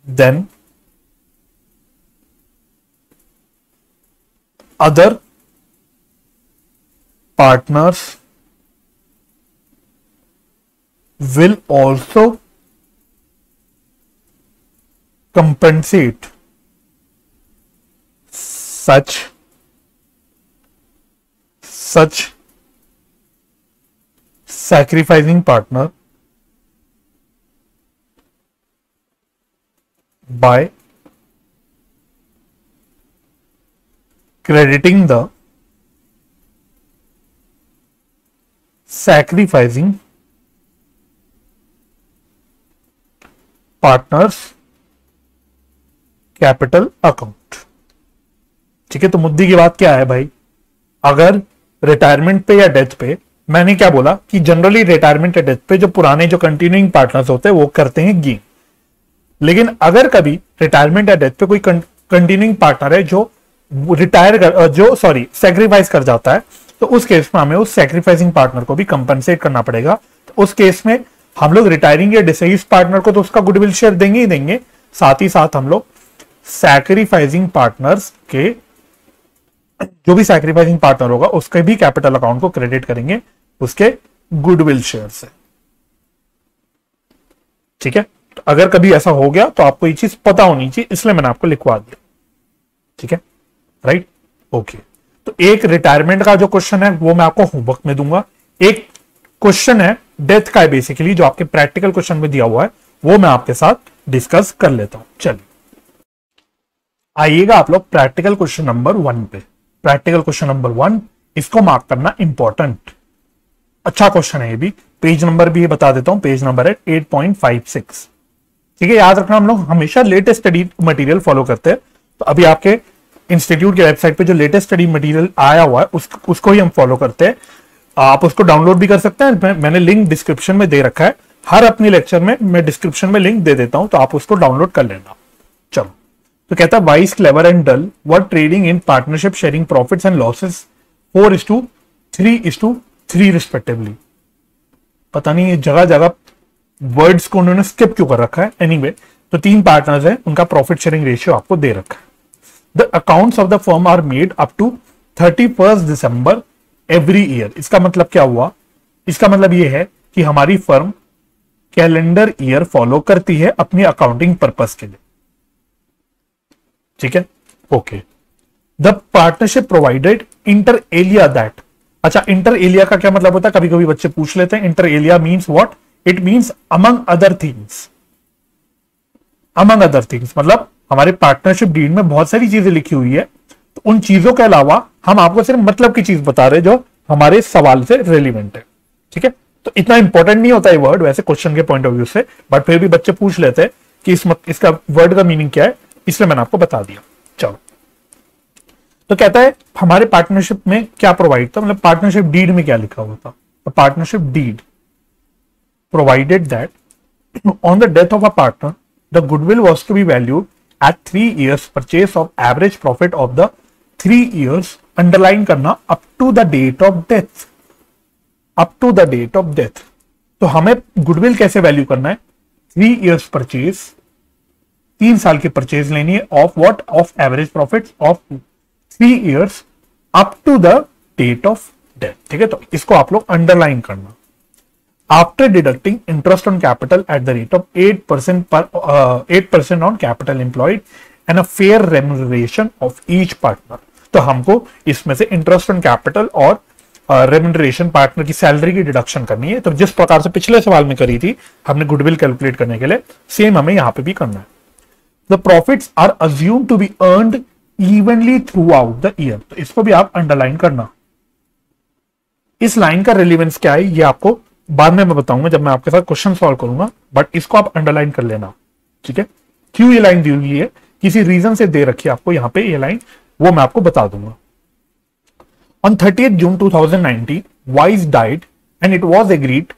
then other partners will also compensate such sacrificing partner by crediting the sacrificing partners capital account. ठीक है, तो मुद्दे की बात क्या है भाई, अगर रिटायरमेंट पे या डेथ पे, मैंने क्या बोला कि जनरली रिटायरमेंट या डेथ पे जो पुराने जो कंटिन्यूइंग पार्टनर्स होते हैं वो करते हैं गेन, लेकिन अगर कभी रिटायरमेंट या डेथ पे कोई कंटिन्यूइंग पार्टनर है जो सेक्रीफाइस कर जाता है, तो उस केस में हमें उस सेक्रीफाइसिंग पार्टनर को भी कंपनसेट करना पड़ेगा। तो उस केस में हम लोग रिटायरिंग या डिसीज पार्टनर को तो उसका गुडविल शेयर देंगे ही देंगे, साथ ही साथ हम लोग सैक्रिफाइसिंग पार्टनर्स के जो भी सैक्रिफाइसिंग पार्टनर होगा उसके भी कैपिटल अकाउंट को क्रेडिट करेंगे उसके गुडविल शेयर से। ठीक है, तो अगर कभी ऐसा हो गया तो आपको ये चीज पता होनी चाहिए, इसलिए मैंने आपको लिखवा दिया। ठीक है, राइट, ओके। तो एक रिटायरमेंट का जो क्वेश्चन है वो मैं आपको होमवर्क में दूंगा, एक क्वेश्चन है डेथ का है बेसिकली जो आपके प्रैक्टिकल क्वेश्चन में दिया हुआ है, वो मैं आपके साथ डिस्कस कर लेता हूं। चलिए आइएगा आप लोग प्रैक्टिकल क्वेश्चन नंबर 1 पे। प्रैक्टिकल क्वेश्चन नंबर 1, इसको मार्क करना इंपॉर्टेंट, अच्छा क्वेश्चन है ये भी। पेज नंबर भी ये बता देता हूं, पेज नंबर है 8.56। ठीक है, याद रखना हम लोग हमेशा लेटेस्ट स्टडी मटेरियल फॉलो करते हैं, तो अभी आपके इंस्टीट्यूट के वेबसाइट पे जो लेटेस्ट स्टडी मटेरियल आया हुआ है उसको ही हम फॉलो करते हैं। आप उसको डाउनलोड भी कर सकते हैं, मैंने लिंक डिस्क्रिप्शन में दे रखा है, हर अपनी लेक्चर में मैं डिस्क्रिप्शन में लिंक दे देता हूं, तो आप उसको डाउनलोड कर लेना। चलो, तो कहता है Wise, Clever and Dull were trading in partnership sharing profits and losses 4:3:3 respectively. पता नहीं ये जगह जगह वर्ड्स को उन्होंने स्किप क्यों कर रखा है, एनीवे तो 3 पार्टनर्स हैं, उनका प्रॉफिट शेयरिंग रेशियो आपको दे रखा है। The accounts of the firm are made up to 31 December every year. इसका मतलब क्या हुआ, इसका मतलब ये है कि हमारी फर्म कैलेंडर ईयर फॉलो करती है अपनी अकाउंटिंग पर्पस के लिए। ठीक है, okay. The partnership provided inter alia that. अच्छा, इंटर एलिया का क्या मतलब होता है, कभी कभी बच्चे पूछ लेते हैं। Inter alia means what, it means among other things. Among other things मतलब हमारे पार्टनरशिप डीड में बहुत सारी चीजें लिखी हुई है, तो उन चीजों के अलावा हम आपको सिर्फ मतलब की चीज बता रहे जो हमारे सवाल से रेलिवेंट है। ठीक है, तो इतना इंपॉर्टेंट नहीं होता है वर्ड वैसे क्वेश्चन के पॉइंट ऑफ व्यू से, बट फिर भी बच्चे पूछ लेते हैं कि इसका वर्ड का मीनिंग क्या है, इसलिए मैंने आपको बता दिया। चलो, तो कहता है हमारे पार्टनरशिप में क्या प्रोवाइड था, मतलब पार्टनरशिप डीड में क्या लिखा हुआ था। तो partnership deed provided that on the death of a partner the goodwill was to be valued at 3 years purchase of average profit of the 3 years, underline करना up to the date of death, up to the date of death। तो हमें goodwill कैसे value करना है, 3 years purchase, 3 साल की purchase लेनी है of what, of average profit of 3 years up to the date of death. ठीक है, तो इसको आप लोग अंडरलाइन करना। After deducting interest on capital at the rate of 8% on capital employed and a fair remuneration of each partner। तो हमको इसमें से इंटरेस्ट ऑन कैपिटल और रेम्यूनरेशन पार्टनर की सैलरी की डिडक्शन करनी है। तो जिस प्रकार से पिछले सवाल में करी थी हमने गुडविल कैलकुलेट करने के लिए, सेम हमें यहां पे भी करना है। The profits are assumed to be earned evenly throughout the year. तो इसको भी आप अंडरलाइन करना। इस लाइन का रिलेवेंस क्या है ये आपको बाद में मैं बताऊंगा जब मैं आपके साथ क्वेश्चन सॉल्व करूंगा, बट इसको आप अंडरलाइन कर लेना। ठीक है, क्यों ये लाइन दी हुई है, किसी रीजन से दे रखी है आपको यहां पे ये लाइन, वो मैं आपको बता दूंगा। On 30 June 2019 Wise died and it was agreed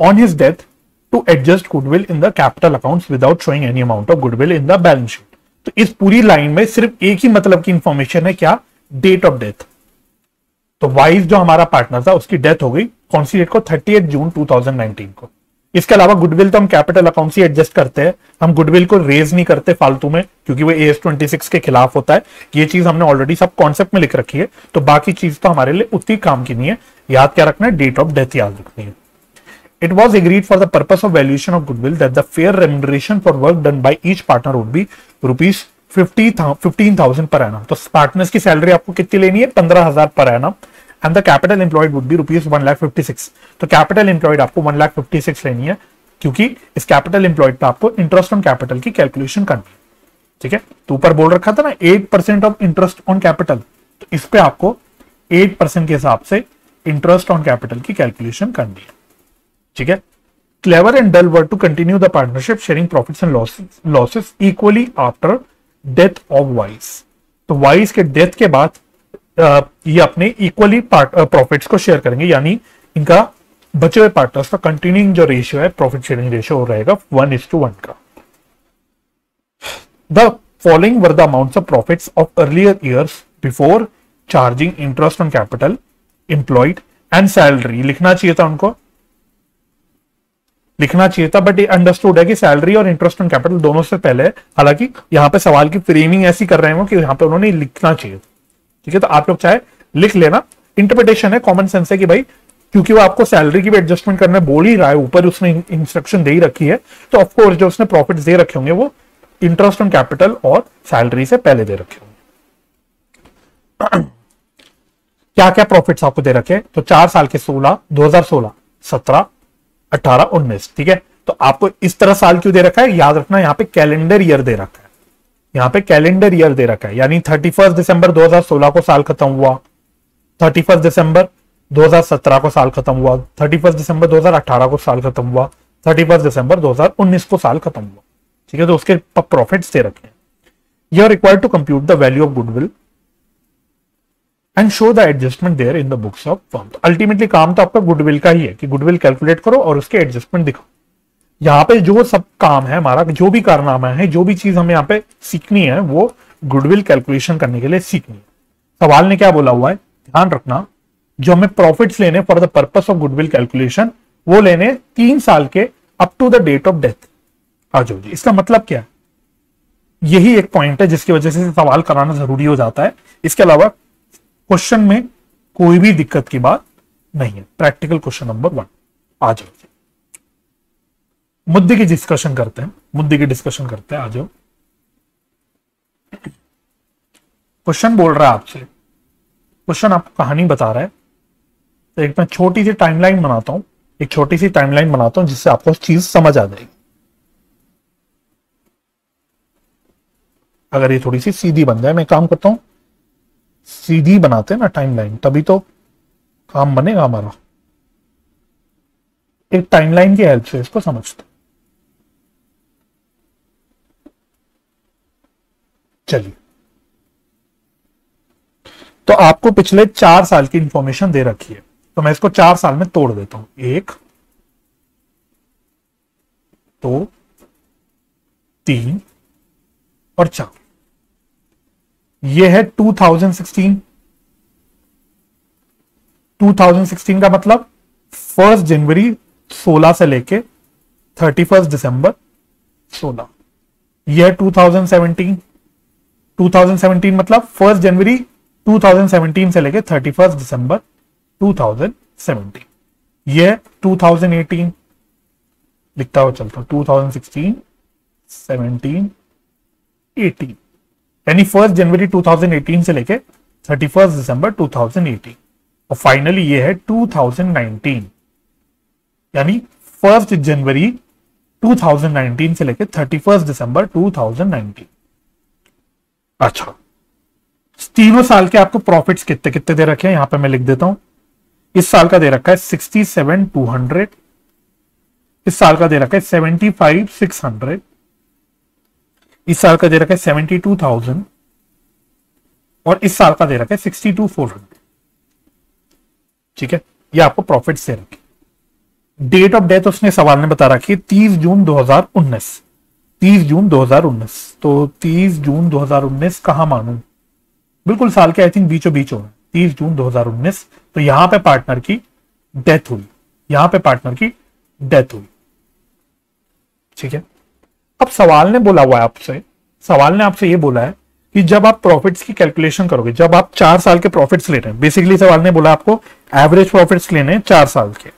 on his death to adjust goodwill in the capital accounts without showing any amount of goodwill in the balance sheet. तो इस पूरी लाइन में सिर्फ एक ही मतलब की इंफॉर्मेशन है, क्या, डेट ऑफ डेथ। तो वाइस जो हमारा पार्टनर था उसकी डेथ हो गई कौन सी डेट को, 30 जून 2019 को। इसके अलावा गुडविल तो हम कैपिटल अकाउंट से एडजस्ट करते हैं, हम गुडविल को रेज नहीं करते फालतू में, क्योंकि वो AS 26 के खिलाफ होता है। ये चीज हमने ऑलरेडी सब कॉन्सेप्ट में लिख रखी है, तो बाकी चीज तो हमारे लिए उतनी काम की नहीं है। याद क्या रखना है, डेट ऑफ डेथ याद रखनी है। It was agreed for the purpose of valuation of goodwill that the fair remuneration for work done by each partner would be ₹15,000 per annum. तो पार्टनर्स की सैलरी आपको कितनी लेनी है, 15,000 per annum, and the capital employed would be ₹1,56,000। तो capital employed आपको 1,56,000 लेनी है, क्योंकि इस कैपिटल एम्प्लॉयड पे आपको इंटरेस्ट ऑन कैपिटल की कैलकुलेशन करनी है। ठीक है, तो ऊपर बोल रखा था ना 8% ऑफ इंटरेस्ट ऑन कैपिटल, तो इस पे आपको 8% के हिसाब से इंटरेस्ट ऑन कैपिटल की कैलकुलेशन करनी है। ठीक है, Clever and Dull were to continue the partnership sharing profits and losses equally after death of Wise. तो वाइस के डेथ के बाद ये अपने इक्वली प्रॉफिट्स को शेयर करेंगे, यानी इनका बचे हुए पार्टनर्स का कंटिन्यूइंग जो रेशियो है प्रॉफिट शेयरिंग रेशियो हो रहेगा 1:1 का। The following were the amounts of profits of earlier years before charging interest on capital employed and salary. लिखना चाहिए था उनको, लिखना चाहिए था, बट ये अंडरस्टूड है कि सैलरी और इंटरेस्ट ऑन कैपिटल दोनों से पहले, हालांकि यहां पे सवाल की फ्रेमिंग ऐसी कर रहे हैं कि यहां पे उन्होंने लिखना चाहिए। ठीक है, तो आप लोग चाहे लिख लेना, इंटरप्रिटेशन है, कॉमन सेंस है कि भाई क्योंकि वो आपको सैलरी की भी एडजस्टमेंट करने बोल ही रहा है, ऊपर उसने इंस्ट्रक्शन दे ही रखी है, तो ऑफकोर्स जो उसने प्रॉफिट्स दे रखे होंगे वो इंटरेस्ट ऑन कैपिटल और सैलरी से पहले दे रखे होंगे। क्या क्या प्रॉफिट्स आपको दे रखे, तो 4 साल के 2016, 17, 18, 19। ठीक है, तो आपको इस तरह साल क्यों दे रखा है, याद रखना यहाँ पे कैलेंडर ईयर दे रखा है, यहाँ पे कैलेंडर ईयर दे रखा है, यानी 31 दिसंबर 2016 को साल खत्म हुआ, 31 दिसंबर 2017 को साल खत्म हुआ, 31 दिसंबर 2018 को साल खत्म हुआ, 31 दिसंबर 2019 को साल खत्म हुआ। ठीक है, तो उसके प्रॉफिट्स दे रखे हैं। You are required to compute the value of goodwill and show the adjustment therein the books of firm. तो अल्टीमेटली काम तो आपका गुडविल का ही है कि गुडविल कैलकुलेट करो और उसके एडजस्टमेंट दिखाओ। यहाँ पे जो सब काम है हमारा, जो भी कारनामा है, जो भी चीज हमें यहाँ पे सीखनी है वो गुडविल कैलकुलेशन करने के लिए सीखनी है। सवाल ने क्या बोला हुआ है, ध्यान रखना, जो हमें प्रॉफिट्स लेने for the purpose of goodwill calculation वो लेने 3 साल के up to the date of death. आ जाओ जी, इसका मतलब क्या है, यही एक पॉइंट है जिसकी वजह से सवाल कराना जरूरी हो जाता है। इसके अलावा क्वेश्चन में कोई भी दिक्कत की बात नहीं है। प्रैक्टिकल क्वेश्चन नंबर 1, आ जाओ जी, मुद्दे की डिस्कशन करते हैं, आ जाओ। क्वेश्चन बोल रहा है आपसे, क्वेश्चन आपको कहानी बता रहा है, तो एक मैं छोटी सी टाइमलाइन बनाता हूं, जिससे आपको चीज समझ आ जाएगी। अगर ये थोड़ी सी सीधी बन जाए, मैं काम करता हूं, सीधी बनाते हैं ना टाइमलाइन, तभी तो काम बनेगा हमारा। एक टाइमलाइन की हेल्प से इसको समझते। चलिए, तो आपको पिछले 4 साल की इंफॉर्मेशन दे रखी है, तो मैं इसको 4 साल में तोड़ देता हूं। 1, 2, 3 और 4। यह है 2016 का मतलब 1 जनवरी 16 से लेके 31 दिसंबर 16। यह है 2017 मतलब 1 जनवरी 2017 से लेके 31 दिसंबर 2017। यह 2018 लिखता हुआ चलता, 2016, 17, 18, यानी 1 जनवरी 2018 से लेके 31 दिसंबर 2018। और फाइनली ये है 2019, यानी 1 जनवरी 2019 से लेके 31 दिसंबर 2019। अच्छा, तीनों साल के आपको प्रॉफिट्स कितने कितने दे रखे हैं, यहां पे मैं लिख देता हूं। इस साल का दे रखा है 67,200, इस साल का दे रखा है 75,600, इस साल का दे रखा है 72,000 और इस साल का दे रखा है 62,400। ठीक है, ये आपको प्रॉफिट्स दे रखे। डेट ऑफ डेथ उसने सवाल में बता रखी है 30 जून 2019। 30 जून 2019, तो 30 जून 2019 कहां मानूं, बिल्कुल साल के आई थिंक बीचों बीच होगा, 30 जून 2019। तो यहां पे पार्टनर की डेथ हुई, ठीक है। अब सवाल ने बोला हुआ है आपसे, सवाल ने आपसे ये बोला है कि जब आप प्रॉफिट्स की कैलकुलेशन करोगे, जब आप 4 साल के प्रॉफिट्स ले रहे हैं, बेसिकली सवाल ने बोला आपको एवरेज प्रॉफिट्स लेने हैं 4 साल के,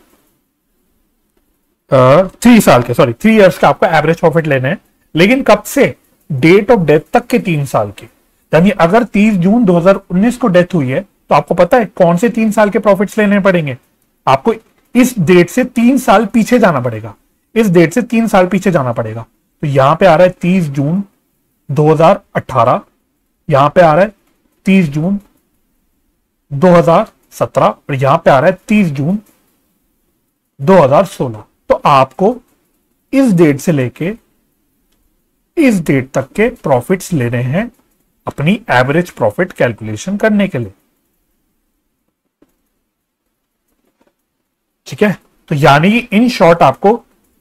3 साल के, सॉरी 3 इयर्स का आपको एवरेज प्रॉफिट लेने हैं, लेकिन कब से, डेट ऑफ डेथ तक के 3 साल के। यानी अगर 30 जून 2019 को डेथ हुई है तो आपको पता है कौन से 3 साल के प्रॉफिट्स लेने पड़ेंगे, आपको इस डेट से 3 साल पीछे जाना पड़ेगा, तो यहां पे आ रहा है 30 जून 2018, यहां पे आ रहा है 30 जून 2017 और यहां पे आ रहा है 30 जून 2016। तो आपको इस डेट से लेके इस डेट तक के प्रॉफिट्स लेने हैं अपनी एवरेज प्रॉफिट कैलकुलेशन करने के लिए। ठीक है, तो यानी कि इन शॉर्ट आपको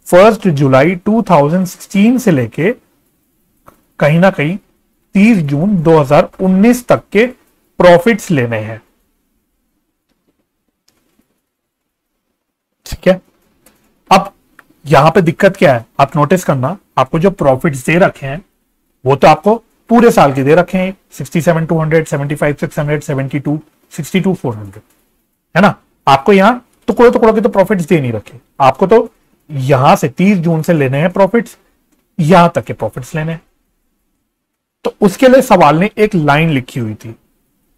1 जुलाई 2016 से लेके कहीं ना कहीं 30 जून 2019 तक के प्रॉफिट्स लेने हैं। ठीक है, अब यहां पे दिक्कत क्या है, आप नोटिस करना, आपको जो प्रॉफिट्स दे रखे हैं वो तो आपको पूरे साल के दे रखे हैं, 67,200, 75,600, 72, 62,400, है ना। आपको यहां टुकड़ों टुकड़ों के तो प्रॉफिट्स दे नहीं रखे, आपको तो यहां से 30 जून से लेने हैं प्रॉफिट्स, यहां तक के प्रॉफिट्स लेने हैं। तो उसके लिए सवाल ने एक लाइन लिखी हुई थी,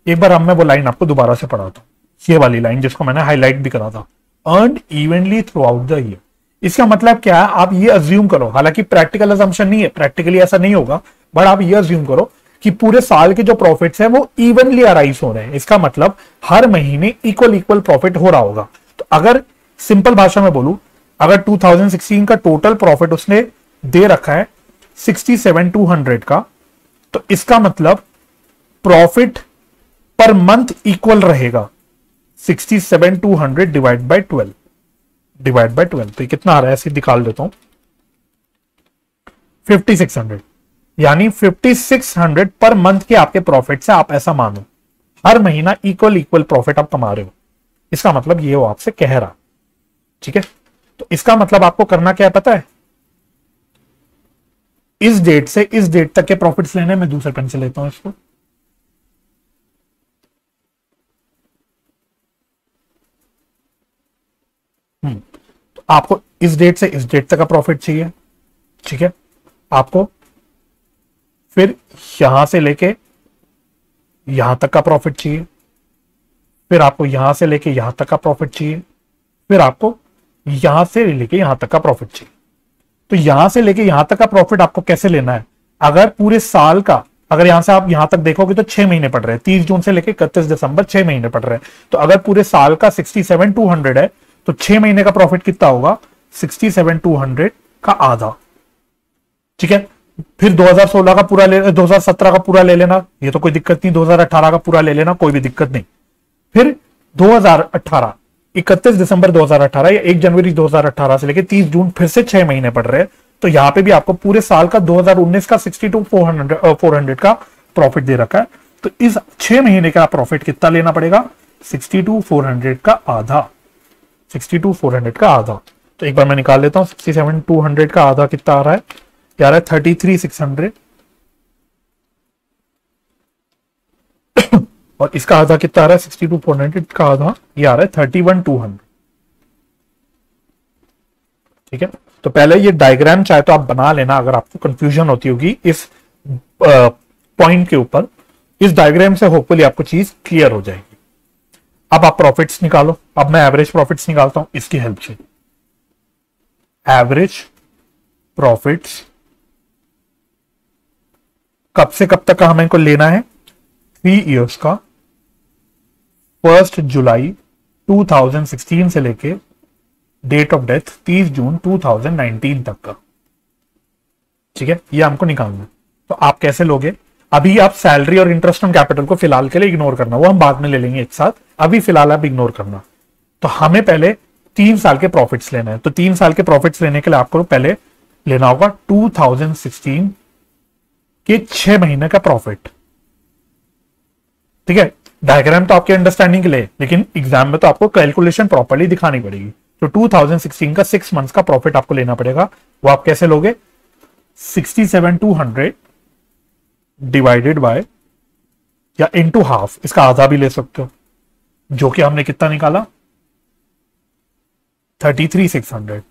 एक बार अब मैं वो लाइन आपको दोबारा से पढ़ाता हूं, ये वाली लाइन जिसको मैंने हाईलाइट भी करा था, earned evenly throughout the year. इसका मतलब क्या है, आप ये अज्यूम करो, हालांकि प्रैक्टिकल अजम्पशन नहीं है, प्रैक्टिकली ऐसा नहीं होगा, बट आप ये अज्यूम करो कि पूरे साल के जो प्रॉफिट्स हैं वो इवनली अराइज हो रहे हैं। इसका मतलब हर महीने इक्वल इक्वल प्रॉफिट हो रहा होगा। तो अगर सिंपल भाषा में बोलूं, अगर 2016 का टोटल प्रॉफिट उसने दे रखा है 67,200 का, तो इसका मतलब प्रॉफिट पर मंथ इक्वल रहेगा 67,200 डिवाइड बाय 12। तो कितना आ रहा है, ऐसे निकाल देता हूं, 5600, यानी 5600 पर मंथ के आपके प्रॉफिट से आप ऐसा मानो हर महीना इक्वल इक्वल प्रॉफिट आप कमा रहे हो। इसका मतलब ये वो आपसे कह रहा। ठीक है, तो इसका मतलब आपको करना क्या है पता है, इस डेट से इस डेट तक के प्रॉफिट्स लेने में, दूसरे पेन से लेता हूं इसको, तो आपको इस डेट से इस डेट तक का प्रॉफिट चाहिए। ठीक है, आपको फिर यहां से लेके यहां तक का प्रॉफिट चाहिए, फिर आपको यहां से लेके यहां तक का प्रॉफिट चाहिए, फिर आपको यहां से लेके यहां तक का प्रॉफिट चाहिए। तो यहां से लेके यहां तक का प्रॉफिट आपको कैसे लेना है, अगर पूरे साल का, अगर यहां से आप यहां तक देखोगे तो 6 महीने पड़ रहे हैं, 30 जून से लेके 31 दिसंबर 6 महीने पड़ रहे हैं। तो अगर पूरे साल का 67,200 है तो 6 महीने का प्रॉफिट कितना होगा, 67,200 का आधा। ठीक है, फिर 2016 का पूरा 2017 का पूरा ले लेना, ये तो कोई दिक्कत नहीं, 2018 का पूरा ले लेना, कोई भी दिक्कत नहीं। फिर 2018, 31 दिसंबर 2018 या 1 जनवरी 2018 से लेके 30 जून फिर से 6 महीने पड़ रहे हैं। तो यहां पे भी आपको पूरे साल का 2019 का 62,400 का प्रॉफिट दे रखा है। तो इस 6 महीने का प्रॉफिट कितना लेना पड़ेगा, 62,400 का आधा, 62,400 का आधा। तो एक बार मैं निकाल लेता हूं, 67,200 का आधा कितना आ रहा है, आ रहा है 33,600 और इसका आधा कितना आ रहा है, 62,400 का आधा, ये आ रहा है 31,200। ठीक है, तो पहले ये डायग्राम चाहे तो आप बना लेना, अगर आपको कंफ्यूजन होती होगी इस पॉइंट के ऊपर, इस डायग्राम से होपफुली आपको चीज क्लियर हो जाएगी। अब आप प्रॉफिट्स निकालो, अब मैं एवरेज प्रॉफिट्स निकालता हूं इसकी हेल्प से। एवरेज प्रॉफिट्स कब से कब तक का हमें को लेना है, 3 इयर्स का, 1 जुलाई 2016 से लेके डेट ऑफ डेथ 30 जून 2019 तक का। ठीक है, ये हमको निकालना है। तो आप कैसे लोगे, अभी आप सैलरी और इंटरेस्ट ऑन कैपिटल को फिलहाल के लिए इग्नोर करना, वो हम बाद में ले लेंगे एक साथ, अभी फिलहाल आप इग्नोर करना। तो हमें पहले 3 साल के प्रॉफिट्स लेना है। तो 3 साल के प्रॉफिट्स लेने के लिए आपको पहले लेना होगा 2016 के 6 महीने का प्रॉफिट। ठीक है, डायग्राम तो आपके अंडरस्टैंडिंग के लिए, लेकिन एग्जाम में तो आपको कैलकुलेशन प्रॉपर्ली दिखानी पड़ेगी। तो 2016 का 6 मंथ्स का प्रॉफिट आपको लेना पड़ेगा। वो आप कैसे लोगे, 67,200 डिवाइडेड बाय या इनटू हाफ, इसका आधा भी ले सकते हो, जो कि हमने कितना निकाला, 33,600।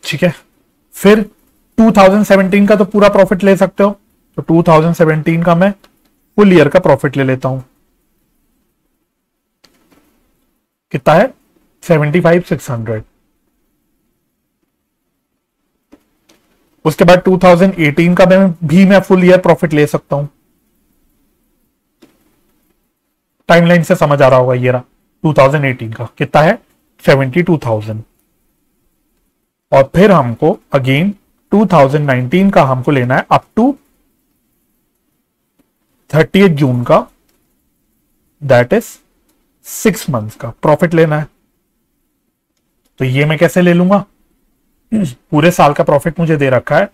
ठीक है, फिर 2017 का तो पूरा प्रॉफिट ले सकते हो, तो 2017 का मैं फुल ईयर का प्रॉफिट ले लेता हूं, कितना है, 75,600। उसके बाद 2018 का मैं फुल ईयर प्रॉफिट ले सकता हूं। टाइमलाइन से समझ आ रहा होगा, ये रहा 2018 का कितना है 72,000। और फिर हमको अगेन 2019 का हमको लेना है अप टू 30 जून का, दैट इज 6 मंथ्स का प्रॉफिट लेना है। तो ये मैं कैसे ले लूंगा, पूरे साल का प्रॉफिट मुझे दे रखा है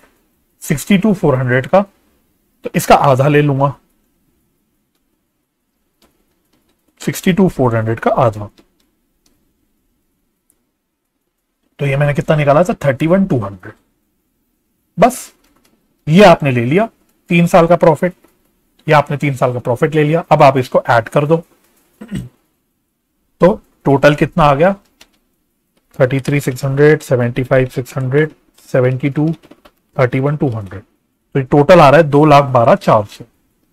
62,400 का, तो इसका आधा ले लूंगा, 62,400 का आधा। तो ये मैंने कितना निकाला था 31,200। बस ये आपने ले लिया 3 साल का प्रॉफिट, ये आपने 3 साल का प्रॉफिट ले लिया। अब आप इसको ऐड कर दो, तो टोटल कितना आ गया 33,600, 75,600, 72, 31,200। तो ये टोटल आ रहा है 2,12,400,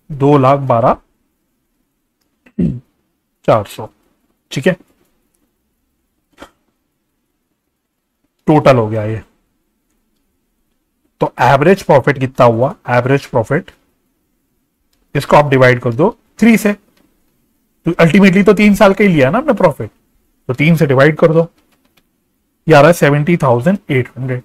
2,12,400। ठीक है, टोटल हो गया ये। तो एवरेज प्रॉफिट कितना हुआ, एवरेज प्रॉफिट इसको आप डिवाइड कर दो 3 से, तो अल्टीमेटली तो 3 साल का ही लिया ना अपने प्रॉफिट, तो 3 से डिवाइड कर दो, ये आ रहा है 70,800।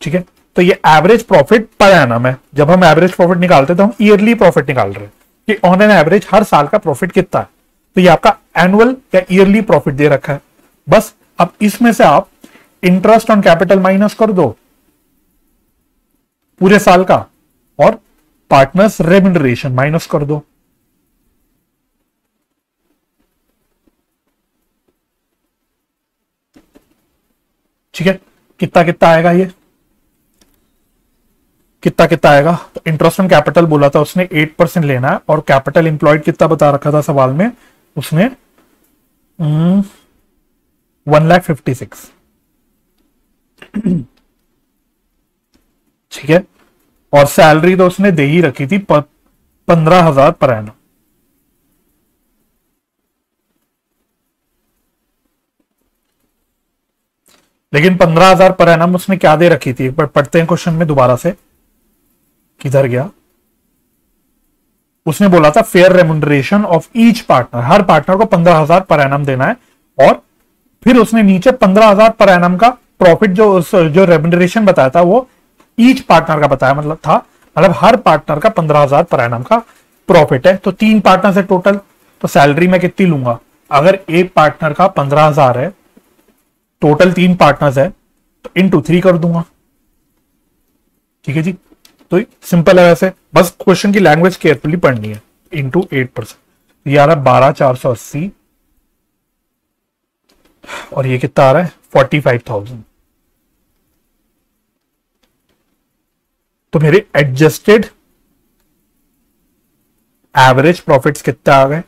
ठीक है, तो ये एवरेज प्रॉफिट पर एनम है। जब हम एवरेज प्रॉफिट निकालते हैं तो हम ईयरली प्रॉफिट निकाल रहे हैं कि ऑन एन एवरेज हर साल का प्रॉफिट कितना है। तो ये आपका एनुअल या ईयरली प्रॉफिट दे रखा है। बस अब इसमें से आप इंटरेस्ट ऑन कैपिटल माइनस कर दो पूरे साल का, और पार्टनर्स रेम्यूनरेशन माइनस कर दो। ठीक है, कितना कितना आएगा, ये कितना कितना आएगा। तो इंटरेस्ट ऑन कैपिटल बोला था उसने 8% लेना है, और कैपिटल एम्प्लॉयड कितना बता रखा था सवाल में उसने 1,56,000। ठीक है, और सैलरी तो उसने दे ही रखी थी 15,000 पर एनम। लेकिन 15,000 पर एनम उसने क्या दे रखी थी, एक बार पढ़ते हैं क्वेश्चन में दोबारा से, किधर गया। उसने बोला था fair remuneration of each partner, her partner को 15,000 पर एनम देना है, और फिर उसने नीचे 15,000 पर एनम का प्रॉफिट जो रेम्यूनरेशन बताया था वो ईच पार्टनर का बताया, मतलब हर पार्टनर का 15,000 पर एनम का प्रॉफिट है। तो 3 पार्टनर है टोटल, तो सैलरी मैं कितनी लूंगा, अगर एक पार्टनर का 15,000 है, टोटल 3 पार्टनर्स है, तो इंटू 3 कर दूंगा। ठीक है जी, तो सिंपल है वैसे, बस क्वेश्चन की लैंग्वेज केयरफुली पढ़नी है। इंटू 8%, ये आ रहा है 12,480, और ये कितना आ रहा है 45,000। तो मेरे एडजस्टेड एवरेज प्रॉफिट्स कितने आ गए,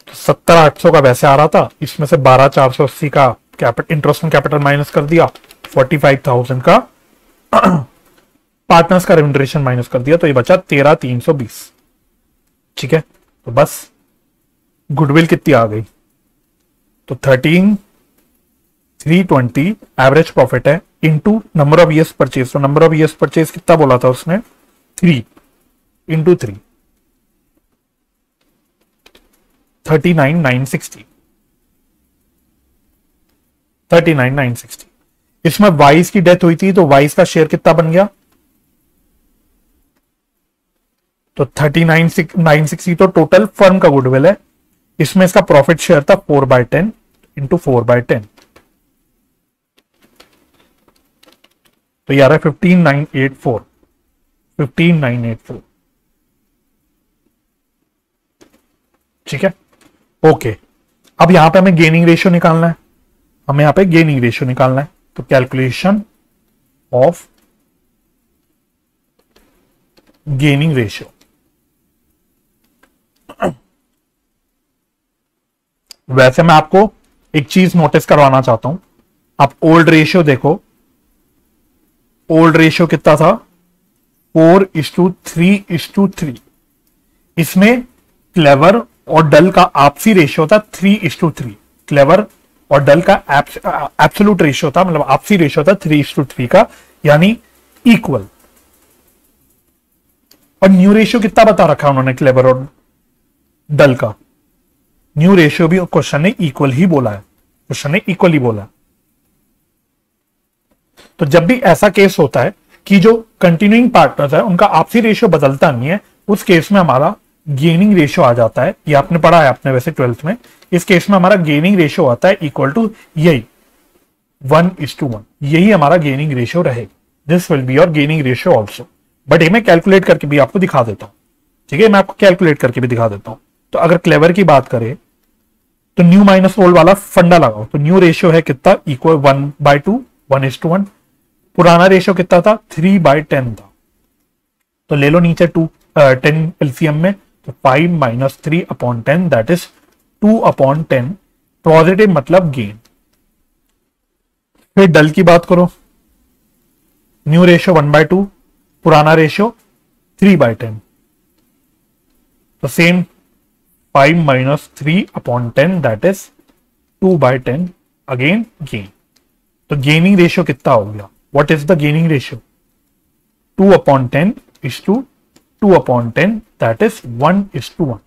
तो 70,800 का वैसे आ रहा था, इसमें से 12,480 का इंटरेस्ट ऑन कैपिटल माइनस कर दिया, 45,000 का पार्टनर्स का रेम्यूनरेशन माइनस कर दिया, तो ये बचा 13,320। ठीक है, तो बस गुडविल कितनी आ गई, तो 13,320 एवरेज प्रॉफिट है, into number of years purchase. तो नंबर ऑफ ईयर्स परचेज कितना बोला था उसने 3, इंटू 3 39,960। 39,960। इसमें वाइस की डेथ हुई थी, तो वाइस का शेयर कितना बन गया, तो 39,960 तो टोटल फर्म का गुडविल है। इसमें इसका प्रॉफिट शेयर था 4/10 इंटू 4/10, तो ये आ रहा है 15,984। 15,984। ठीक है, ओके। अब यहां पे हमें गेनिंग रेशियो निकालना है, हमें यहां पे गेनिंग रेशियो निकालना है, तो कैलकुलेशन ऑफ गेनिंग रेशियो। वैसे मैं आपको एक चीज नोटिस करवाना चाहता हूं, आप ओल्ड रेशियो देखो, ओल्ड रेशियो कितना था 4:3:3। इसमें क्लेवर और डल का आपसी रेशियो था 3:3। क्लेवर और डल का एब्सोल्यूट रेशियो था, मतलब आपसी रेशियो था 3:3 का, यानी इक्वल। और न्यू रेशियो कितना बता रखा है उन्होंने क्लेवर और डल का? न्यू रेशियो भी क्वेश्चन ने इक्वल ही बोला है, क्वेश्चन ने इक्वल ही बोला है। तो जब भी ऐसा केस होता है कि जो कंटिन्यूइंग पार्टनर्स है उनका आपसी रेशियो बदलता नहीं है, उस केस में हमारा गेनिंग रेशियो आ जाता है। ये आपने पढ़ा है आपने वैसे 12th में। इस केस में हमारा गेनिंग रेशियो आता है इक्वल टू यही 1:1, यही हमारा गेनिंग रेशियो रहेगा। This will be your gaining ratio also. But ये मैं कैलकुलेट करके भी आपको दिखा देता हूं, ठीक है, मैं आपको कैलकुलेट करके भी दिखा देता हूं। तो अगर क्लेवर की बात करें तो न्यू माइनस ओल्ड वाला फंडा लगाओ, तो न्यू रेशियो है कितना? इक्वल 1/2, 1:1। पुराना रेशियो कितना था? 3/10 था। तो ले लो नीचे 10 एलसीएम में, तो 5 - 3/10 दैट इज 2/10। पॉजिटिव मतलब गेन। फिर डल की बात करो, न्यू रेशियो 1/2, पुराना रेशियो 3/10, तो same 5 - 3/10 that is 2/10, again gain. तो गेनिंग रेशियो कितना हो गया? What is the gaining ratio? 2/10 is to 2/10 that is 1:1।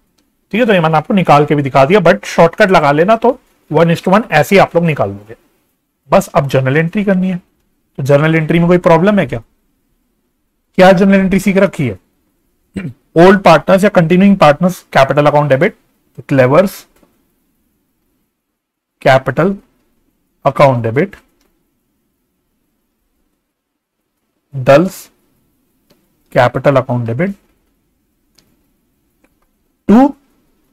ठीक है, तो ये मैंने आपको निकाल के भी दिखा दिया, बट शॉर्टकट लगा लेना तो 1:1 ऐसे ही आप लोग निकाल लोगे। बस अब जर्नल एंट्री करनी है। तो जर्नल एंट्री में कोई प्रॉब्लम है क्या? क्या जर्नल एंट्री सीख रखी है? ओल्ड पार्टनर्स या continuing partners capital account debit, तो clevers capital account debit, dulls capital account debit to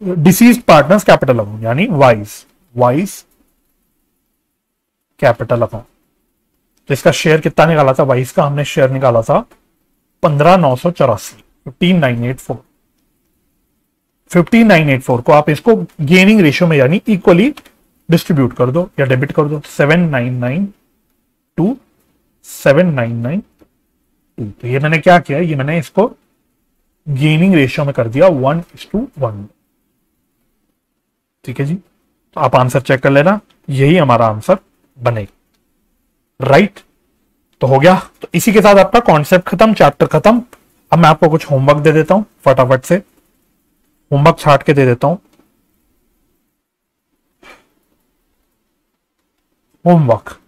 deceased partners capital account, यानी वाइस कैपिटल अकाउंट। तो इसका शेयर कितना निकाला था? वाइस का हमने शेयर निकाला था 15,984, 15,984। 15,984 को आप इसको गेनिंग रेशियो में यानी इक्वली डिस्ट्रीब्यूट कर दो या डेबिट कर दो, 799 799। तो ये मैंने क्या किया, ये मैंने इसको गेनिंग रेशियो में कर दिया 1:1। ठीक है जी, तो आप आंसर चेक कर लेना, यही हमारा आंसर बनेगा। राइट, तो हो गया। तो इसी के साथ आपका कॉन्सेप्ट खत्म, चैप्टर खत्म। अब मैं आपको कुछ होमवर्क दे देता हूं, फटाफट से होमवर्क छाट के दे देता हूं। होमवर्क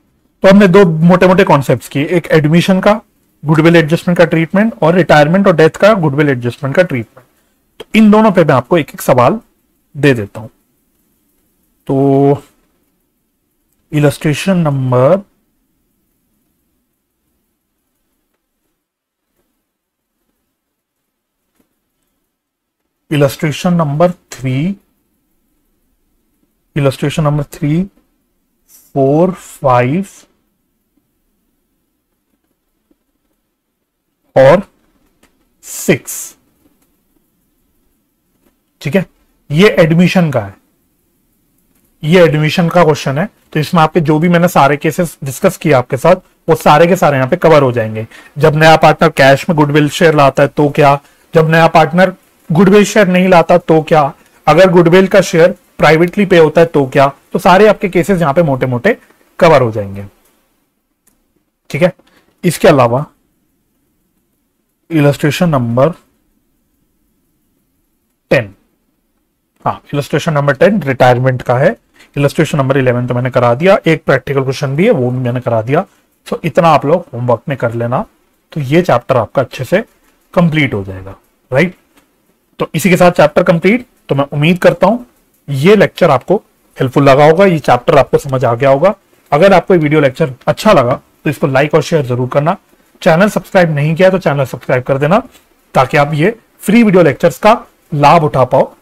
तो हमने दो मोटे मोटे कॉन्सेप्ट्स किए, एक एडमिशन का गुडविल एडजस्टमेंट का ट्रीटमेंट और रिटायरमेंट और डेथ का गुडविल एडजस्टमेंट का ट्रीटमेंट। तो इन दोनों पे मैं आपको एक एक सवाल दे देता हूं। तो इलस्ट्रेशन नंबर illustration number 3, 4, 5 और 6। ठीक है, ये एडमिशन का है, ये एडमिशन का क्वेश्चन है। तो इसमें आपके जो भी मैंने सारे केसेस डिस्कस किए आपके साथ, वो सारे के सारे यहां पे कवर हो जाएंगे। जब नया पार्टनर कैश में गुडविल शेयर लाता है तो क्या, जब नया पार्टनर गुडविल शेयर नहीं लाता तो क्या, अगर गुडविल का शेयर प्राइवेटली पे होता है तो क्या। तो सारे आपके केसेस यहां पे मोटे मोटे कवर हो जाएंगे। ठीक है, इसके अलावा इलस्ट्रेशन नंबर 10, हाँ इलस्ट्रेशन नंबर 10 रिटायरमेंट का है। इलस्ट्रेशन नंबर 11 तो मैंने करा दिया, एक प्रैक्टिकल क्वेश्चन भी है वो भी मैंने करा दिया। तो इतना आप लोग होमवर्क में कर लेना, तो ये चैप्टर आपका अच्छे से कंप्लीट हो जाएगा। राइट, तो इसी के साथ चैप्टर कंप्लीट। तो मैं उम्मीद करता हूं ये लेक्चर आपको हेल्पफुल लगा होगा, ये चैप्टर आपको समझ आ गया होगा। अगर आपको ये वीडियो लेक्चर अच्छा लगा तो इसको लाइक और शेयर जरूर करना। चैनल सब्सक्राइब नहीं किया तो चैनल सब्सक्राइब कर देना, ताकि आप ये फ्री वीडियो लेक्चर्स का लाभ उठा पाओ।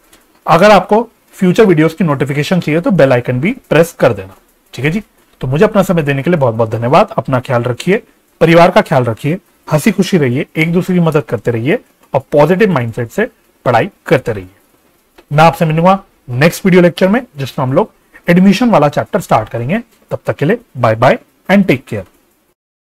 अगर आपको फ्यूचर वीडियोस की नोटिफिकेशन चाहिए तो बेल आइकन भी प्रेस कर देना। ठीक है जी, तो मुझे अपना समय देने के लिए बहुत बहुत धन्यवाद। अपना ख्याल रखिए, परिवार का ख्याल रखिए, हंसी खुशी रहिए, एक दूसरे की मदद करते रहिए और पॉजिटिव माइंडसेट से पढ़ाई करते रहिए। मैं आपसे मिलूंगा नेक्स्ट वीडियो लेक्चर में, जिसमें हम लोग एडमिशन वाला चैप्टर स्टार्ट करेंगे। तब तक के लिए bye bye and take care.